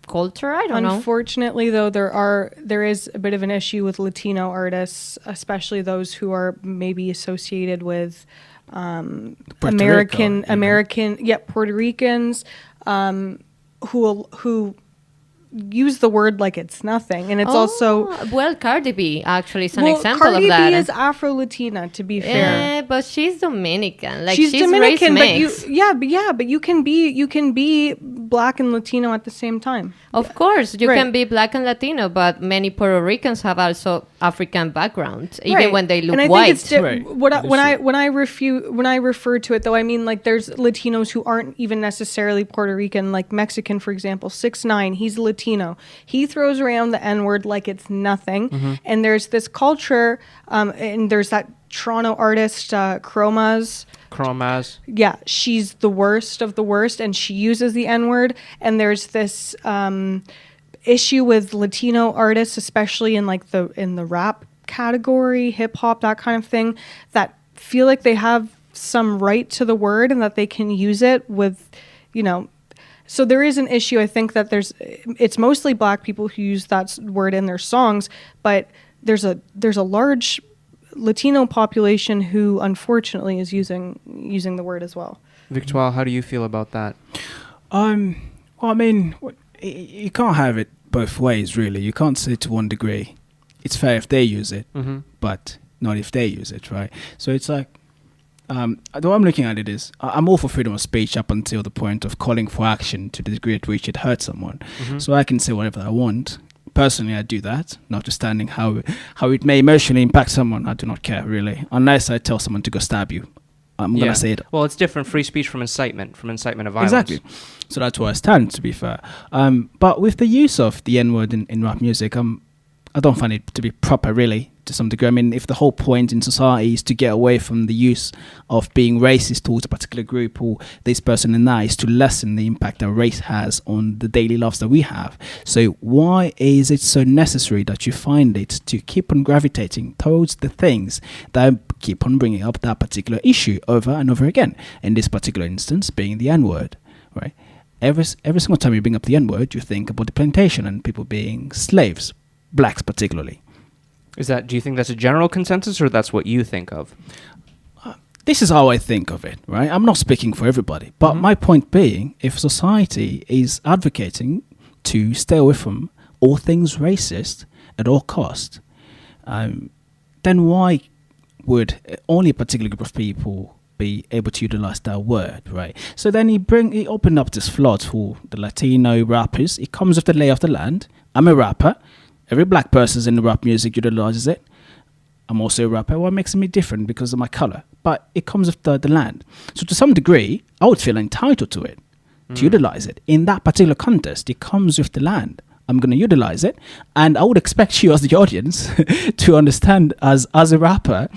culture. I don't know. Unfortunately, though, there is a bit of an issue with Latino artists, especially those who are maybe associated with Puerto Ricans, who use the word like it's nothing, and it's also Cardi B actually is an example Cardi of that. B is Afro-Latina, to be fair. But she's Dominican. Like she's Dominican, race mixed. but you can be Black and Latino at the same time. Of course, you can be Black and Latino, but many Puerto Ricans have also African background, even when they look and I white. Think it's when I refer to it, though, I mean, like, there's Latinos who aren't even necessarily Puerto Rican, like Mexican, for example. 6ix9ine, he's Latino. He throws around the N-word like it's nothing. And there's this culture, and there's that Toronto artist, Chromas. Yeah, she's the worst of the worst, and she uses the N-word. And there's this issue with Latino artists, especially in like in the rap category, hip hop, that kind of thing, that feel like they have some right to the word and that they can use it with, So there is an issue. I think that it's mostly Black people who use that word in their songs, but there's a large Latino population who unfortunately is using the word as well. Victoire, how do you feel about that? Well, I mean, you can't have it both ways, really. You can't say to one degree, it's fair if they use it, but not if they use it, right? So it's like, the way I'm looking at it is, I'm all for freedom of speech up until the point of calling for action to the degree at which it hurts someone. So I can say whatever I want. Personally, I do that, notwithstanding how it may emotionally impact someone. I do not care, really, unless I tell someone to go stab you. I'm going to say it. Well, it's different free speech from incitement of violence. Exactly. So that's where I stand, to be fair. But with the use of the N-word in rap music, I don't find it to be proper, really, to some degree. I mean, if the whole point in society is to get away from the use of being racist towards a particular group or this person and that, is to lessen the impact that race has on the daily lives that we have. So why is it so necessary that you find it to keep on gravitating towards the things that keep on bringing up that particular issue over and over again? In this particular instance, being the N-word, right? Every single time you bring up the N-word, you think about the plantation and people being slaves. Blacks particularly. Do you think that's a general consensus, or that's what you think of? This is how I think of it, right? I'm not speaking for everybody, but my point being, if society is advocating to stay away from all things racist at all cost, then why would only a particular group of people be able to utilize that word, right? So then he opened up this flood for the Latino rappers. It comes with the lay of the land. I'm a rapper. every black person in the rap music utilizes it. I'm also a rapper. What makes me different because of my color? But it comes with the land. So to some degree, I would feel entitled to it, to utilize it. In that particular contest, it comes with the land. I'm going to utilize it. And I would expect you as the audience to understand as a rapper,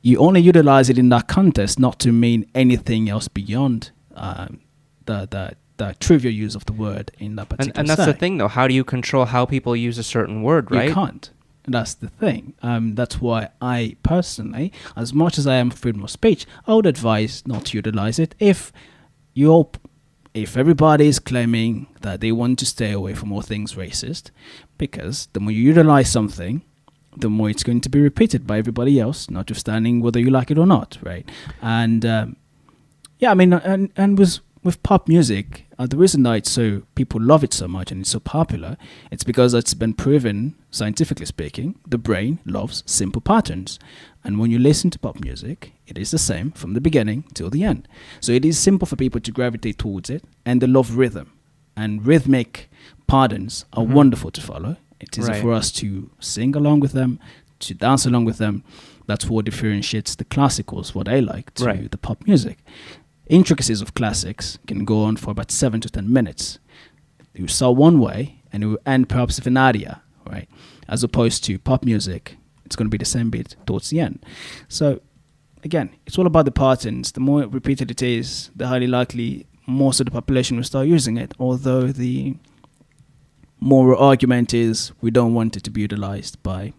you only utilize it in that contest, not to mean anything else beyond the trivial use of the word in that particular And that's the thing, though. How do you control how people use a certain word, right? You can't. That's the thing. That's why I personally, as much as I am freedom of speech, I would advise not to utilize it if everybody is claiming that they want to stay away from all things racist, because the more you utilize something, the more it's going to be repeated by everybody else, notwithstanding whether you like it or not, right? And yeah, I mean, and with pop music, the reason that people love it so much and it's so popular, it's because it's been proven, scientifically speaking, the brain loves simple patterns. And when you listen to pop music, it is the same from the beginning till the end. So it is simple for people to gravitate towards it, and they love rhythm. And rhythmic patterns are wonderful to follow. It is for us to sing along with them, to dance along with them. That's what differentiates the classicals, what I like, to the pop music. Intricacies of classics can go on for about 7 to 10 minutes. You start one way and you end perhaps with an aria, right? As opposed to pop music, it's going to be the same beat towards the end. So again, it's all about the patterns. The more repeated it is, the highly likely most of the population will start using it. Although the moral argument is we don't want it to be utilized by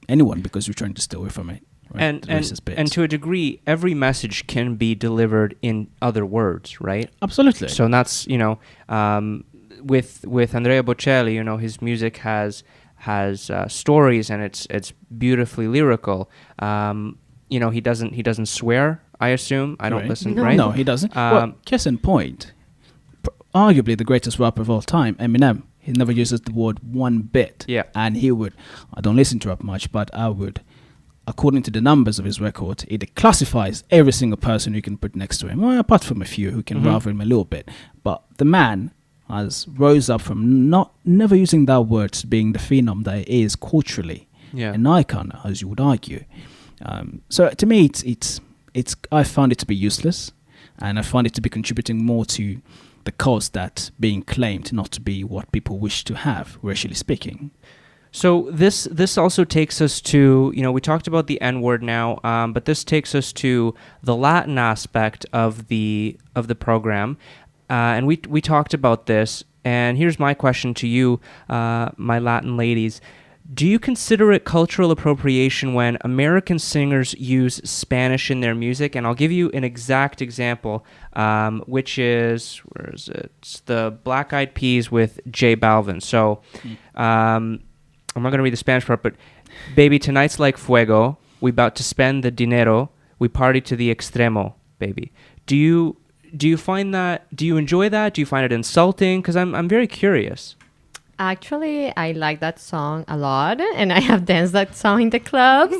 anyone because we're trying to stay away from it. Right, and to a degree, every message can be delivered in other words, right? Absolutely. So that's, with Andrea Bocelli, his music has stories and it's beautifully lyrical. He doesn't swear, I assume. I don't listen, right? No, he doesn't. Case in point, arguably the greatest rapper of all time, Eminem, he never uses the word one bit. Yeah. And I don't listen to rap much, but I would, according to the numbers of his record, it classifies every single person you can put next to him, well, apart from a few who can rival him a little bit. But the man has rose up from never using that word to being the phenom that it is culturally, an icon, as you would argue. So to me, it's I found it to be useless, and I found it to be contributing more to the cause that being claimed not to be what people wish to have, racially speaking. So this also takes us to, we talked about the N-word now, but this takes us to the Latin aspect of the program, and we talked about this. And here's my question to you, my Latin ladies: do you consider it cultural appropriation when American singers use Spanish in their music? And I'll give you an exact example, which is, where is it? It's the Black Eyed Peas with J Balvin. So. I'm not going to read the Spanish part, but baby, tonight's like fuego. We about to spend the dinero. We party to the extremo, baby. Do you find that? Do you enjoy that? Do you find it insulting? Because I'm very curious. Actually, I like that song a lot, and I have danced that song in the clubs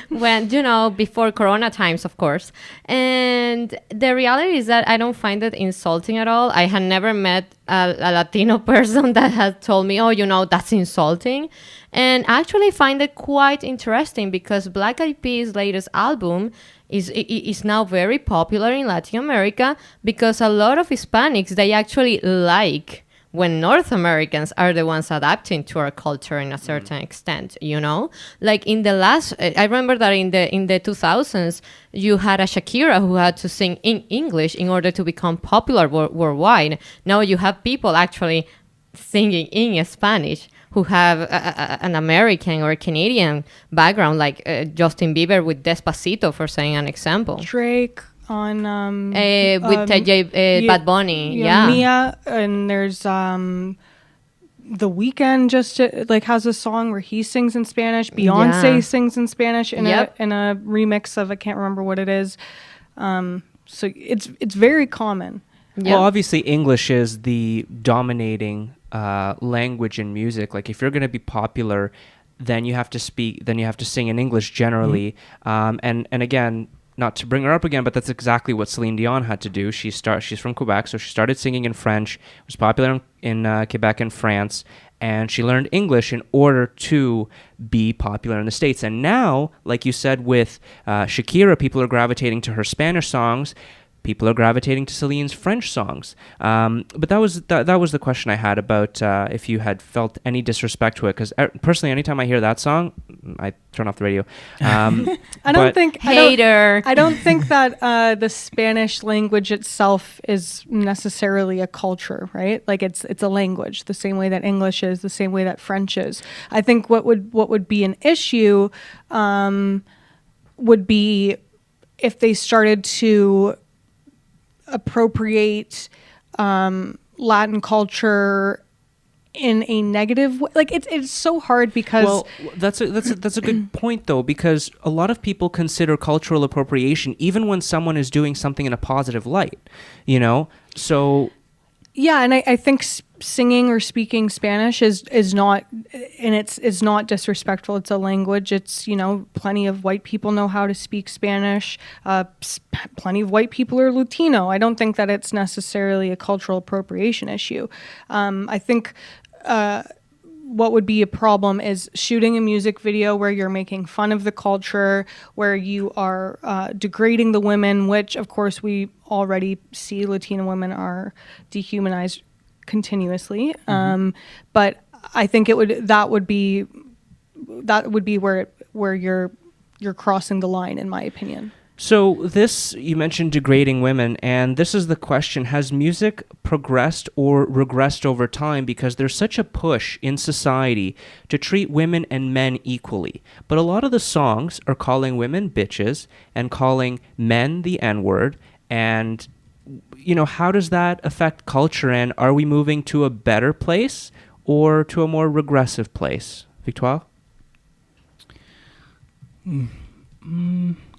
when, before Corona times, of course. And the reality is that I don't find it insulting at all. I had never met a Latino person that had told me, that's insulting. And actually find it quite interesting because Black Eyed Peas' latest album is now very popular in Latin America because a lot of Hispanics, they actually like when North Americans are the ones adapting to our culture in a certain extent, Like in the last, I remember that in the 2000s, you had a Shakira who had to sing in English in order to become popular worldwide. Now you have people actually singing in Spanish who have an American or Canadian background, like Justin Bieber with Despacito, for saying an example. Drake on Bad Bunny, Mia, and there's The Weeknd just has a song where he sings in Spanish. Beyonce sings in Spanish in a remix of, I can't remember what it is. So it's very common. Yep. Well, obviously English is the dominating language in music. Like if you're going to be popular, then you have to sing in English generally. And again, not to bring her up again, but that's exactly what Celine Dion had to do. She's from Quebec, so she started singing in French, was popular in Quebec and France, and she learned English in order to be popular in the States. And now, like you said, with Shakira, people are gravitating to her Spanish songs. People are gravitating to Celine's French songs. But that was the question I had about if you had felt any disrespect to it. Because personally, anytime I hear that song, I turn off the radio. I don't think that the Spanish language itself is necessarily a culture, right? Like it's a language, the same way that English is, the same way that French is. I think what would be an issue would be if they started to appropriate Latin culture in a negative way. Like it's so hard because that's a good point though, because a lot of people consider cultural appropriation even when someone is doing something in a positive light, you know. So yeah, and I think singing or speaking Spanish is not, and it's not disrespectful. It's a language. It's, you know, plenty of white people know how to speak Spanish. Plenty of white people are Latino. I don't think that it's necessarily a cultural appropriation issue. I think what would be a problem is shooting a music video where you're making fun of the culture, where you are degrading the women, which of course we already see Latino women are dehumanized continuously. But I think that would be where you're crossing the line, in my opinion. So this, you mentioned degrading women, and this is the question: has music progressed or regressed over time? Because there's such a push in society to treat women and men equally. But a lot of the songs are calling women bitches and calling men the N-word. And, you know, how does that affect culture? And are we moving to a better place or to a more regressive place? Victoire?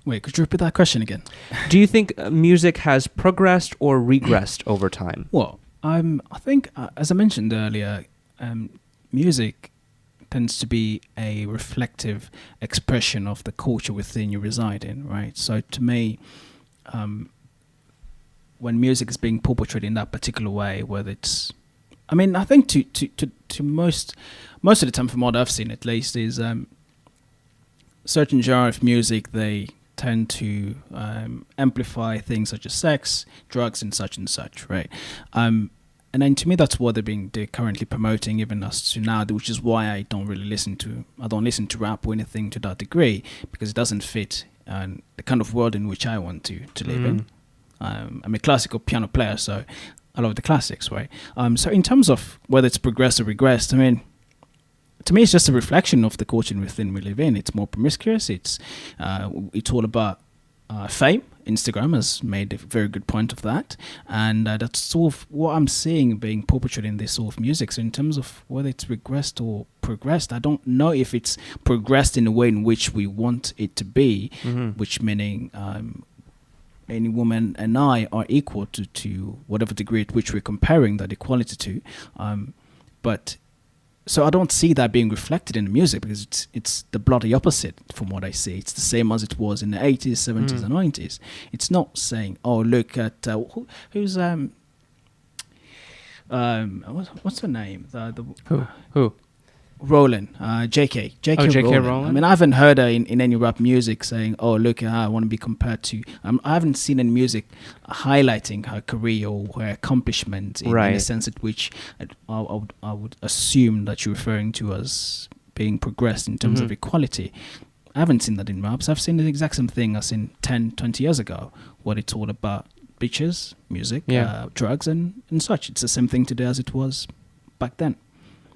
Wait, could you repeat that question again? Do you think music has progressed or regressed over time? Well, I think, as I mentioned earlier, music tends to be a reflective expression of the culture within you reside in, right? So to me, when music is being portrayed in that particular way, whether it's, I mean, I think to most of the time, from what I've seen at least, is certain genre of music, they tend to amplify things such as sex, drugs, and such, right? And then to me, that's what they're currently promoting, even us to now, which is why I don't listen to rap or anything to that degree, because it doesn't fit the kind of world in which I want to live in. I'm a classical piano player, so I love the classics, right? So in terms of whether it's progressed or regressed, I mean, to me, it's just a reflection of the culture within we live in. It's more promiscuous. It's all about fame. Instagram has made a very good point of that, and that's sort of what I'm seeing being perpetrated in this sort of music. So in terms of whether it's regressed or progressed, I don't know if it's progressed in the way in which we want it to be, which meaning any woman and I are equal to whatever degree at which we're comparing that equality to, but. So I don't see that being reflected in the music, because it's the bloody opposite from what I see. It's the same as it was in the 80s, 70s, and 90s. It's not saying, "Oh, look at who's what's her name? Who? Rowling, J.K. Rowling. I mean, I haven't heard her in any rap music saying, "Oh, look at her, I want to be compared to." I haven't seen any music highlighting her career or her accomplishments in the sense at which I would assume that you're referring to as being progressed in terms of equality. I haven't seen that in raps. I've seen the exact same thing as in 10, 20 years ago, what it's all about: bitches, music, drugs, and such. It's the same thing today as it was back then.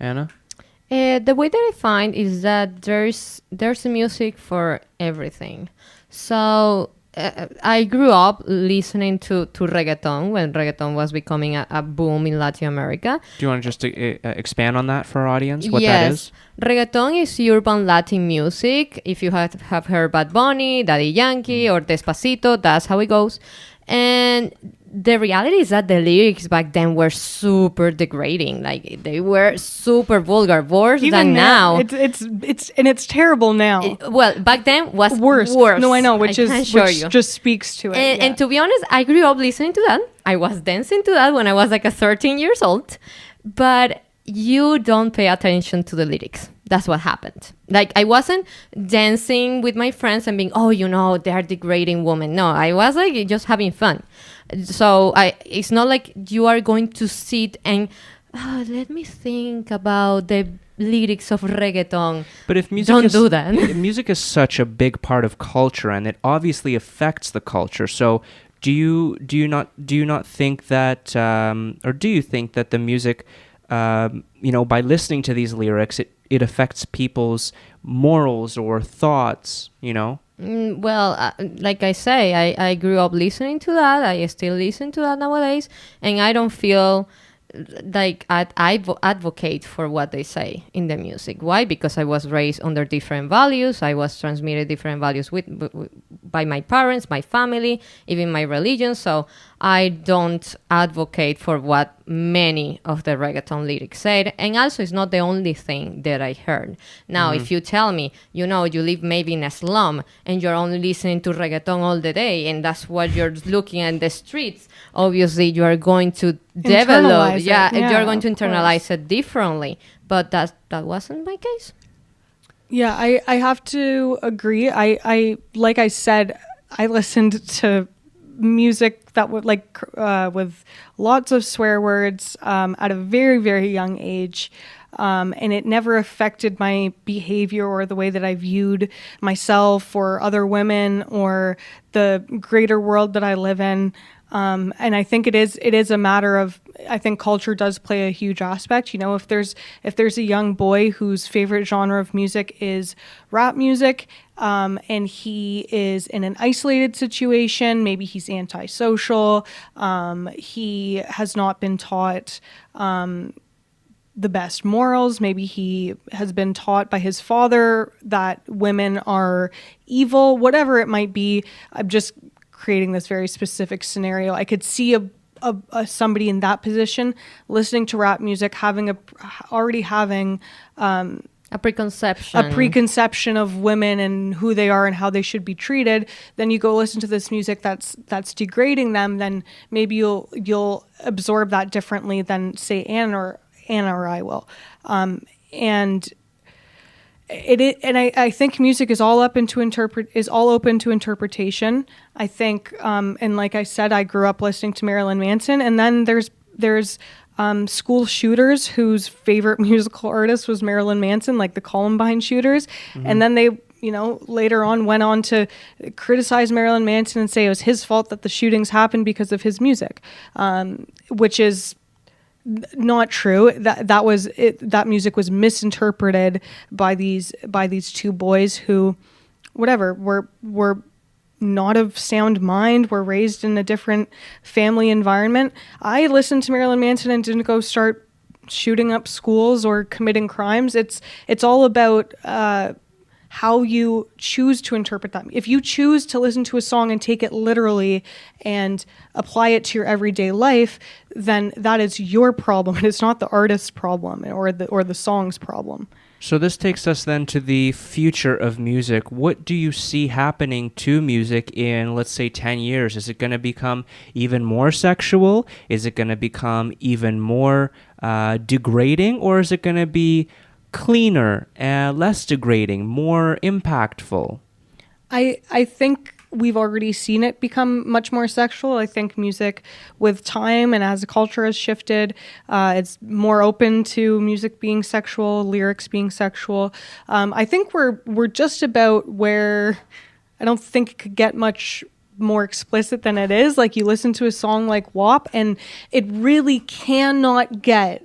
Anna? The way that I find is that there's a music for everything. So I grew up listening to reggaeton when reggaeton was becoming a boom in Latin America. Do you want to just expand on that for our audience, what that is? Reggaeton is urban Latin music. If you have heard Bad Bunny, Daddy Yankee, or Despacito, that's how it goes. And the reality is that the lyrics back then were super degrading. Like, they were super vulgar, worse than now. It's terrible now. Well, back then was worse. No, I know, which just speaks to it. And to be honest, I grew up listening to that. I was dancing to that when I was like 13 years old. But you don't pay attention to the lyrics. That's what happened. Like, I wasn't dancing with my friends and being, oh, they're degrading women. No, I was like just having fun. So it's not like you are going to sit and let me think about the lyrics of reggaeton. But if music don't do that. Music is such a big part of culture, and it obviously affects the culture. So do you not think that, or do you think that the music, by listening to these lyrics, it affects people's morals or thoughts? Well, like I say, I grew up listening to that. I still listen to that nowadays, and I don't feel like I advocate for what they say in the music. Why? Because I was raised under different values. I was transmitted different values by my parents, my family, even my religion. So I don't advocate for what many of the reggaeton lyrics said. And also, it's not the only thing that I heard. Now, if you tell me, you live maybe in a slum and you're only listening to reggaeton all the day, and that's what you're looking at the streets, obviously you are going to develop, you're going to internalize it differently. But that wasn't my case. Yeah, I have to agree. I like I said, I listened to music that would with lots of swear words at a very, very young age. And it never affected my behavior or the way that I viewed myself or other women or the greater world that I live in. And I think it is a matter of, I think culture does play a huge aspect. If there's a young boy whose favorite genre of music is rap music, and he is in an isolated situation, maybe he's antisocial, he has not been taught the best morals. Maybe he has been taught by his father that women are evil, whatever it might be. I'm just creating this very specific scenario. I could see a somebody in that position listening to rap music, already having a preconception of women and who they are and how they should be treated. Then you go listen to this music that's degrading them. Then maybe you'll absorb that differently than say Anna or I will. And I think music is all open to interpretation. I think, and like I said, I grew up listening to Marilyn Manson, and then there's school shooters whose favorite musical artist was Marilyn Manson, like the Columbine shooters, and then they, later on went on to criticize Marilyn Manson and say it was his fault that the shootings happened because of his music, which is not true. That was it. That music was misinterpreted by these two boys who, whatever, were not of sound mind, were raised in a different family environment. I listened to Marilyn Manson and didn't go start shooting up schools or committing crimes. It's all about how you choose to interpret that. If you choose to listen to a song and take it literally and apply it to your everyday life, then that is your problem. And it's not the artist's problem or the song's problem. So this takes us then to the future of music. What do you see happening to music in, let's say, 10 years? Is it going to become even more sexual? Is it going to become even more degrading? Or is it going to be cleaner, less degrading, more impactful? I think we've already seen it become much more sexual. I think music, with time and as the culture has shifted, it's more open to music being sexual, lyrics being sexual. I think we're just about where I don't think it could get much more explicit than it is. Like, you listen to a song like WAP and it really cannot get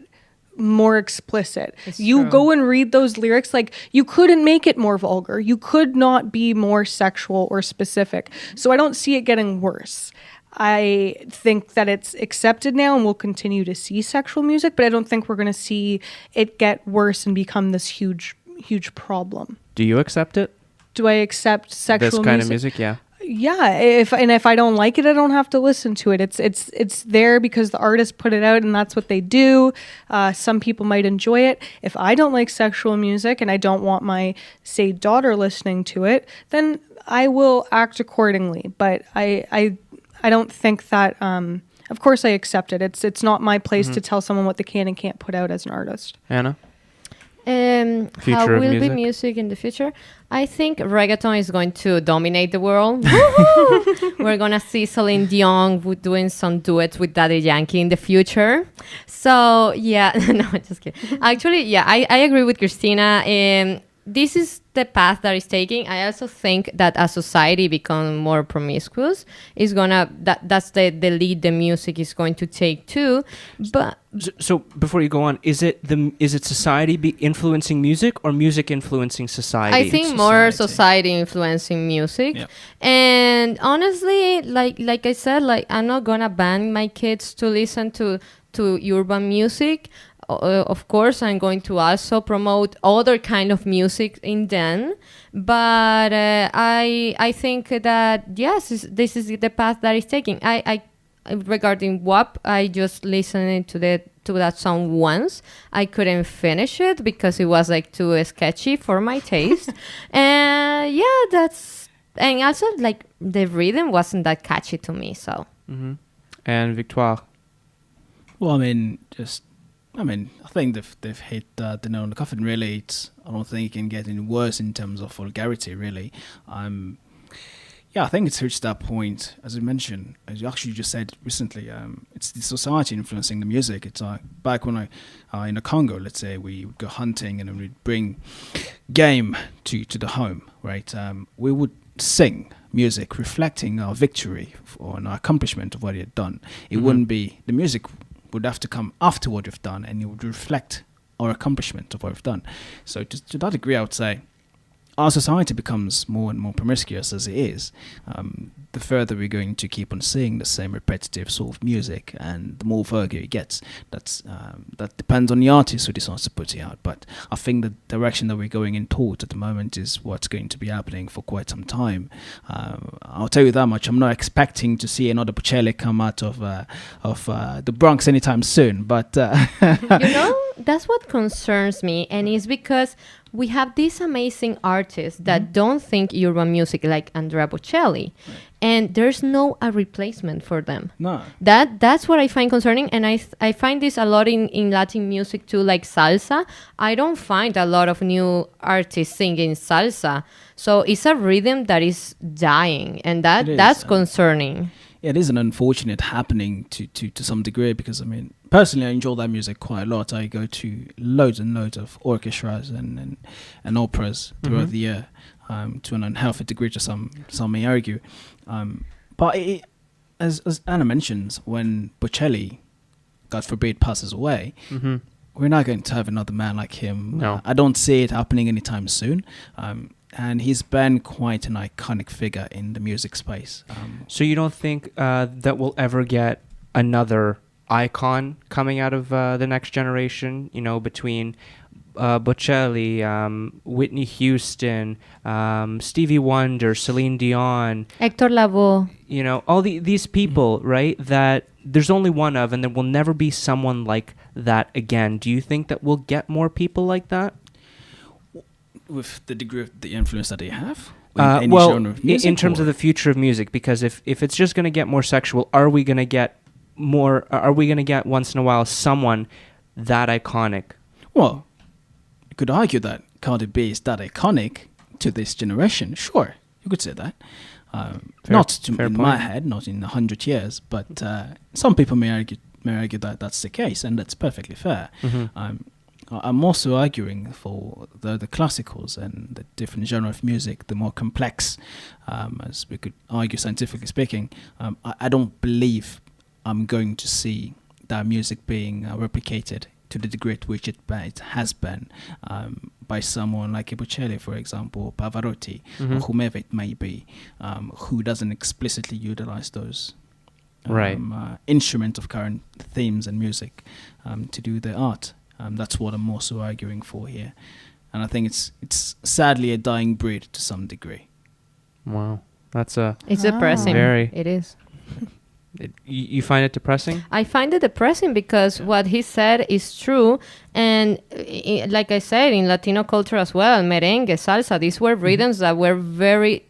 more explicit. You go and read those lyrics, like, you couldn't make it more vulgar. You could not be more sexual or specific. So I don't see it getting worse. I think that it's accepted now and we'll continue to see sexual music, but I don't think we're going to see it get worse and become this huge problem. Do you accept it? Do I accept sexual music? This kind of music, yeah. Yeah, if I don't like it, I don't have to listen to it. It's there because the artist put it out and that's what they do. Some people might enjoy it. If I don't like sexual music and I don't want my, say, daughter listening to it, then I will act accordingly. But I don't think that of course I accept it. It's not my place to tell someone what they can and can't put out as an artist. Anna? How Future of will be music? music in the future? I think reggaeton is going to dominate the world. We're gonna see Celine Dion doing some duets with Daddy Yankee in the future. So yeah, no, just kidding. Actually, yeah, I agree with Christina. This is the path that is taking. I also think that as society become more promiscuous, is gonna that's the lead the music is going to take too. But So before you go on, is it society influencing music or music influencing society? I think more society influencing music. Yep. And honestly, like I said, like I'm not gonna ban my kids to listen to urban music. Of course, I'm going to also promote other kind of music in them, but I think that yes, this is the path that is taking. I regarding WAP, I just listened to that song once. I couldn't finish it because it was like too sketchy for my taste, and yeah, and also like the rhythm wasn't that catchy to me. So, And Victoire? Well, I think they've hit the nail on the coffin. Really, I don't think it can get any worse in terms of vulgarity. Really, I think it's reached that point, as you mentioned, as you actually just said recently. It's the society influencing the music. It's back when in the Congo, let's say, we would go hunting and we'd bring game to the home, right? We would sing music reflecting our victory or an accomplishment of what we had done. It wouldn't be the music would have to come after what we've done, and it would reflect our accomplishment of what we've done. So to that degree, I would say our society becomes more and more promiscuous as it is. The further we're going to keep on seeing the same repetitive sort of music, and the more vulgar it gets. That depends on the artist who decides to put it out. But I think the direction that we're going in towards at the moment is what's going to be happening for quite some time. I'll tell you that much. I'm not expecting to see another Bocelli come out of the Bronx anytime soon. But that's what concerns me, and it's because we have these amazing artists that don't think urban music, like Andrea Bocelli, and there's no a replacement for them. No. That's what I find concerning, and I find this a lot in Latin music too, like salsa. I don't find a lot of new artists singing salsa, so it's a rhythm that is dying, and that's concerning. It is an unfortunate happening to some degree, because personally I enjoy that music quite a lot. I go to loads and loads of orchestras and operas throughout the year, to an unhealthy degree, to some may argue. But as Anna mentions, when Bocelli, God forbid, passes away, we're not going to have another man like him. No. I don't see it happening anytime soon. And he's been quite an iconic figure in the music space. So you don't think that we'll ever get another icon coming out of the next generation? Between Bocelli, Whitney Houston, Stevie Wonder, Celine Dion, Hector Lavoe. All these people, right? That there's only one of, and there will never be someone like that again. Do you think that we'll get more people like that? With the degree of the influence that they have? In terms of the future of music, because if it's just going to get more sexual, are we going to get once in a while someone that iconic? Well, you could argue that Cardi B is that iconic to this generation. Sure, you could say that. In my head, not in 100 years, but some people may argue that that's the case, and that's perfectly fair. I'm also arguing for the classicals and the different genre of music, the more complex, as we could argue scientifically speaking. I don't believe I'm going to see that music being replicated to the degree to which it has been by someone like Bocelli, for example, Pavarotti, or whomever it may be, who doesn't explicitly utilize those instruments of current themes and music to do their art. That's what I'm also arguing for here, and I think it's sadly a dying breed to some degree. Wow, it's depressing. It is. You find it depressing? I find it depressing because what he said is true, and like I said, in Latino culture as well, merengue, salsa, these were rhythms that were very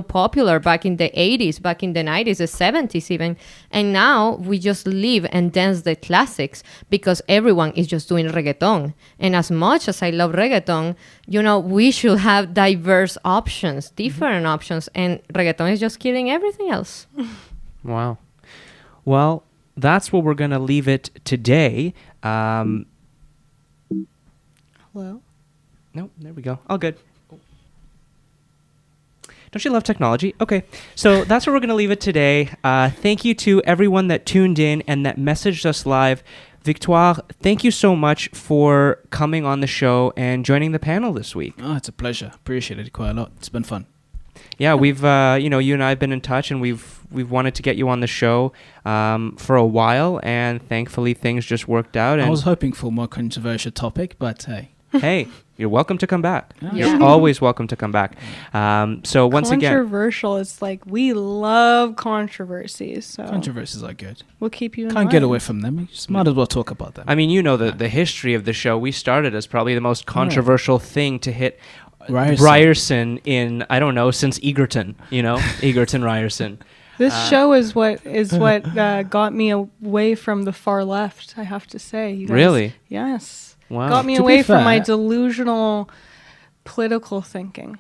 popular back in the 80s, back in the 90s, the 70s even. And now we just live and dance the classics because everyone is just doing reggaeton. And as much as I love reggaeton, we should have diverse options, different options. And reggaeton is just killing everything else. Wow. Well, that's where we're going to leave it today. Hello? No, there we go. All good. Don't you love technology? Okay, so that's where we're going to leave it today. Thank you to everyone that tuned in and that messaged us live. Victoire, thank you so much for coming on the show and joining the panel this week. Oh, it's a pleasure. Appreciate it quite a lot. It's been fun. Yeah, we've you and I have been in touch, and we've wanted to get you on the show for a while, and thankfully things just worked out. And I was hoping for a more controversial topic, but hey. Hey, you're welcome to come back. Yeah. You're always welcome to come back. So once again, Controversial is like, we love controversies. So Controversies are good. we'll keep you in Can't mind. get away from them. You just might as well talk about them. I mean, the history of the show. We started as probably the most controversial thing to hit Ryerson in, I don't know, since Egerton, Egerton Ryerson. This show is what got me away from the far left, I have to say. You guys, Really? Yes. Wow. Got me To be away from my fair- delusional political thinking.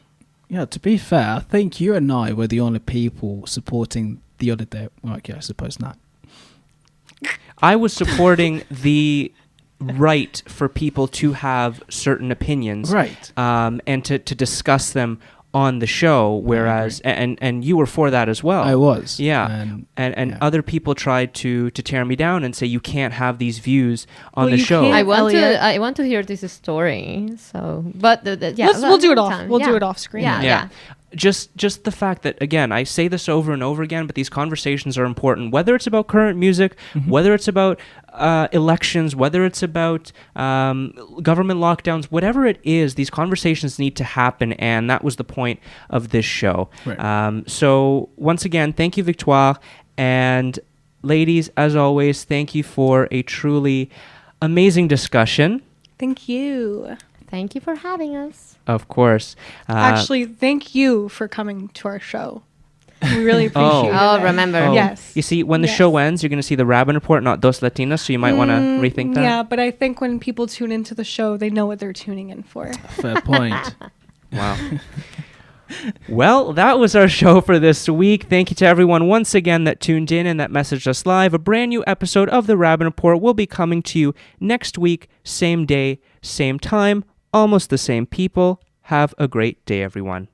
Yeah, to be fair, I think you and I were the only people supporting the other day. Well, okay, I suppose not. I was supporting the right for people to have certain opinions, Right. and to discuss them on the show, whereas and you were for that as well. I was. Yeah. And yeah. other people tried to tear me down and say you can't have these views on the you show. can't. I want to hear this story. So, but We'll do it off. time. We'll Yeah. do it off screen. Yeah. Just the fact that, again, I say this over and over again, but these conversations are important, whether it's about current music, whether it's about elections, whether it's about government lockdowns, whatever it is, these conversations need to happen, and that was the point of this show. Right. So once again, thank you, Victoire, and ladies, as always, thank you for a truly amazing discussion. Thank you. Thank you for having us. Of course. Actually, thank you for coming to our show. We really appreciate it. Oh, remember. Oh, Yes. You see, when the Yes. show ends, you're going to see the Raben report, not Dos Latinas, so you might want to rethink that. Yeah, but I think when people tune into the show, they know what they're tuning in for. Fair point. Wow. Well, that was our show for this week. Thank you to everyone once again that tuned in and that messaged us live. A brand new episode of the Raben Report will be coming to you next week, same day, same time, almost the same people. Have a great day, everyone.